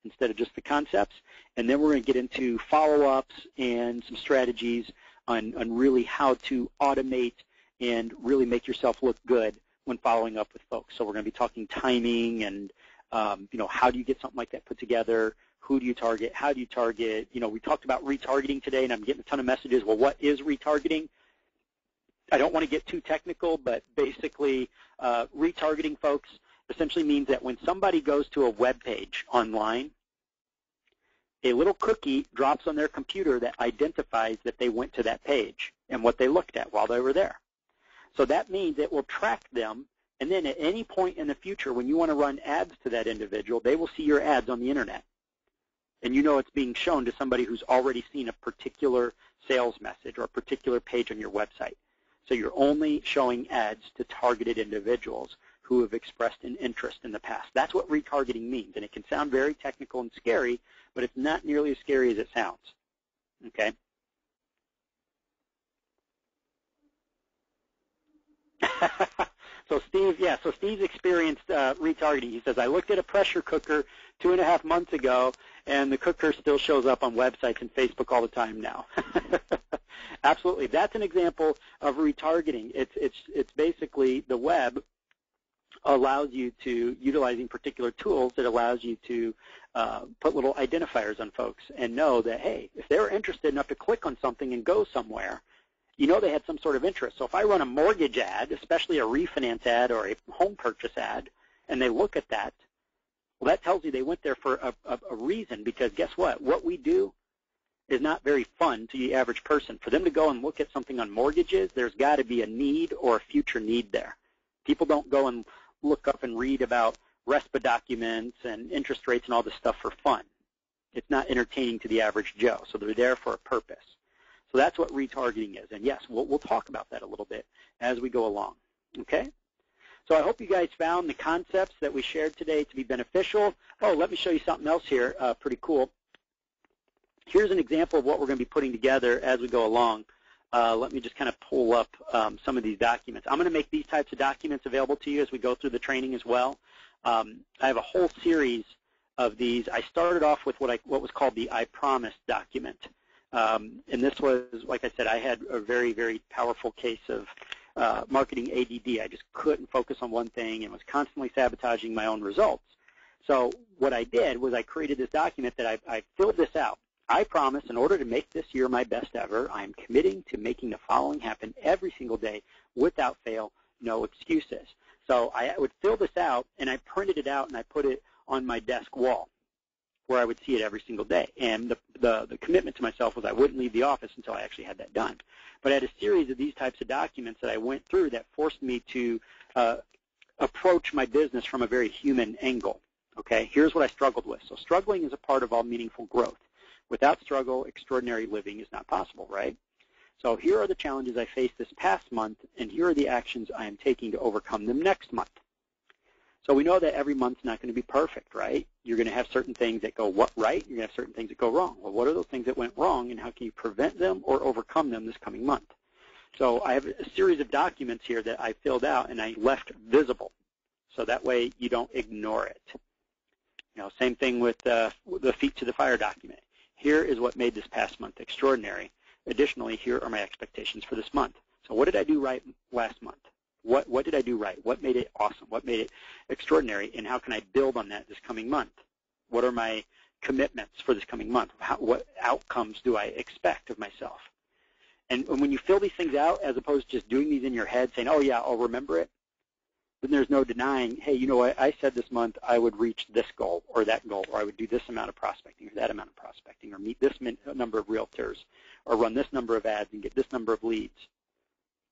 instead of just the concepts. And then we're going to get into follow-ups and some strategies on really how to automate and really make yourself look good when following up with folks. So we're going to be talking timing and, how do you get something like that put together? Who do you target? How do you target? We talked about retargeting today, and I'm getting a ton of messages. Well, what is retargeting? I don't want to get too technical, but basically retargeting, folks, essentially means that when somebody goes to a web page online, a little cookie drops on their computer that identifies that they went to that page and what they looked at while they were there. So that means it will track them, and then at any point in the future when you want to run ads to that individual, they will see your ads on the internet. And it's being shown to somebody who's already seen a particular sales message or a particular page on your website. So you're only showing ads to targeted individuals who have expressed an interest in the past. That's what retargeting means, and it can sound very technical and scary, but it's not nearly as scary as it sounds. Okay? So Steve, so Steve's experienced retargeting. He says, I looked at a pressure cooker 2.5 months ago, and the cooker still shows up on websites and Facebook all the time now. Absolutely. That's an example of retargeting. It's basically the web allows you to, utilizing particular tools, that allows you to put little identifiers on folks and know that, hey, if they're interested enough to click on something and go somewhere, you know they had some sort of interest. So if I run a mortgage ad, especially a refinance ad or a home purchase ad, and they look at that, well, that tells you they went there for a reason, because guess what? What we do is not very fun to the average person. For them to go and look at something on mortgages, there's got to be a need or a future need there. People don't go and look up and read about RESPA documents and interest rates and all this stuff for fun. It's not entertaining to the average Joe, so they're there for a purpose. So that's what retargeting is. And yes, we'll talk about that a little bit as we go along, okay? So I hope you guys found the concepts that we shared today to be beneficial. Oh, let me show you something else here, pretty cool. Here's an example of what we're going to be putting together as we go along. Let me just kind of pull up some of these documents. I'm going to make these types of documents available to you as we go through the training as well. I have a whole series of these. I started off with what was called the I Promise document. And this was, like I said, I had a very, very powerful case of marketing ADD. I just couldn't focus on one thing and was constantly sabotaging my own results. So what I did was I created this document that I filled this out. I promise, in order to make this year my best ever, I am committing to making the following happen every single day without fail, no excuses. So I would fill this out, and I printed it out, and I put it on my desk wall where I would see it every single day. And the commitment to myself was I wouldn't leave the office until I actually had that done. But I had a series of these types of documents that I went through that forced me to approach my business from a very human angle. Okay, here's what I struggled with. So struggling is a part of all meaningful growth. Without struggle, extraordinary living is not possible, right? So here are the challenges I faced this past month, and here are the actions I am taking to overcome them next month. So we know that every month's not going to be perfect, right? You're going to have certain things that go right, you're going to have certain things that go wrong. Well, what are those things that went wrong, and how can you prevent them or overcome them this coming month? So I have a series of documents here that I filled out and I left visible, so that way you don't ignore it. Same thing with the Feet to the Fire document. Here is what made this past month extraordinary. Additionally, here are my expectations for this month. So what did I do right last month? What did I do right? What made it awesome? What made it extraordinary? And how can I build on that this coming month? What are my commitments for this coming month? What outcomes do I expect of myself? And when you fill these things out, as opposed to just doing these in your head, saying, oh, yeah, I'll remember it, then there's no denying, hey, you know what, I said this month I would reach this goal or that goal, or I would do this amount of prospecting or that amount of prospecting, or meet this number of realtors, or run this number of ads and get this number of leads.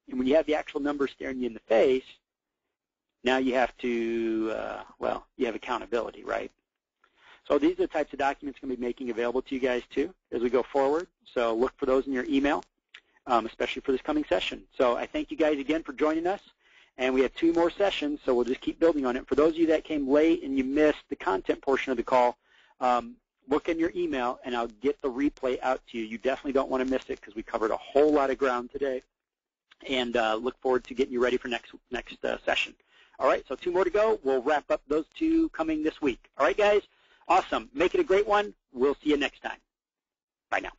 And when you have the actual numbers staring you in the face, now you have to, you have accountability, right? So these are the types of documents I'm going to be making available to you guys too as we go forward. So look for those in your email, especially for this coming session. So I thank you guys again for joining us. And we have 2 more sessions, so we'll just keep building on it. For those of you that came late and you missed the content portion of the call, look in your email, and I'll get the replay out to you. You definitely don't want to miss it because we covered a whole lot of ground today. And look forward to getting you ready for next session. All right, so 2 more to go. We'll wrap up those 2 coming this week. All right, guys? Awesome. Make it a great one. We'll see you next time. Bye now.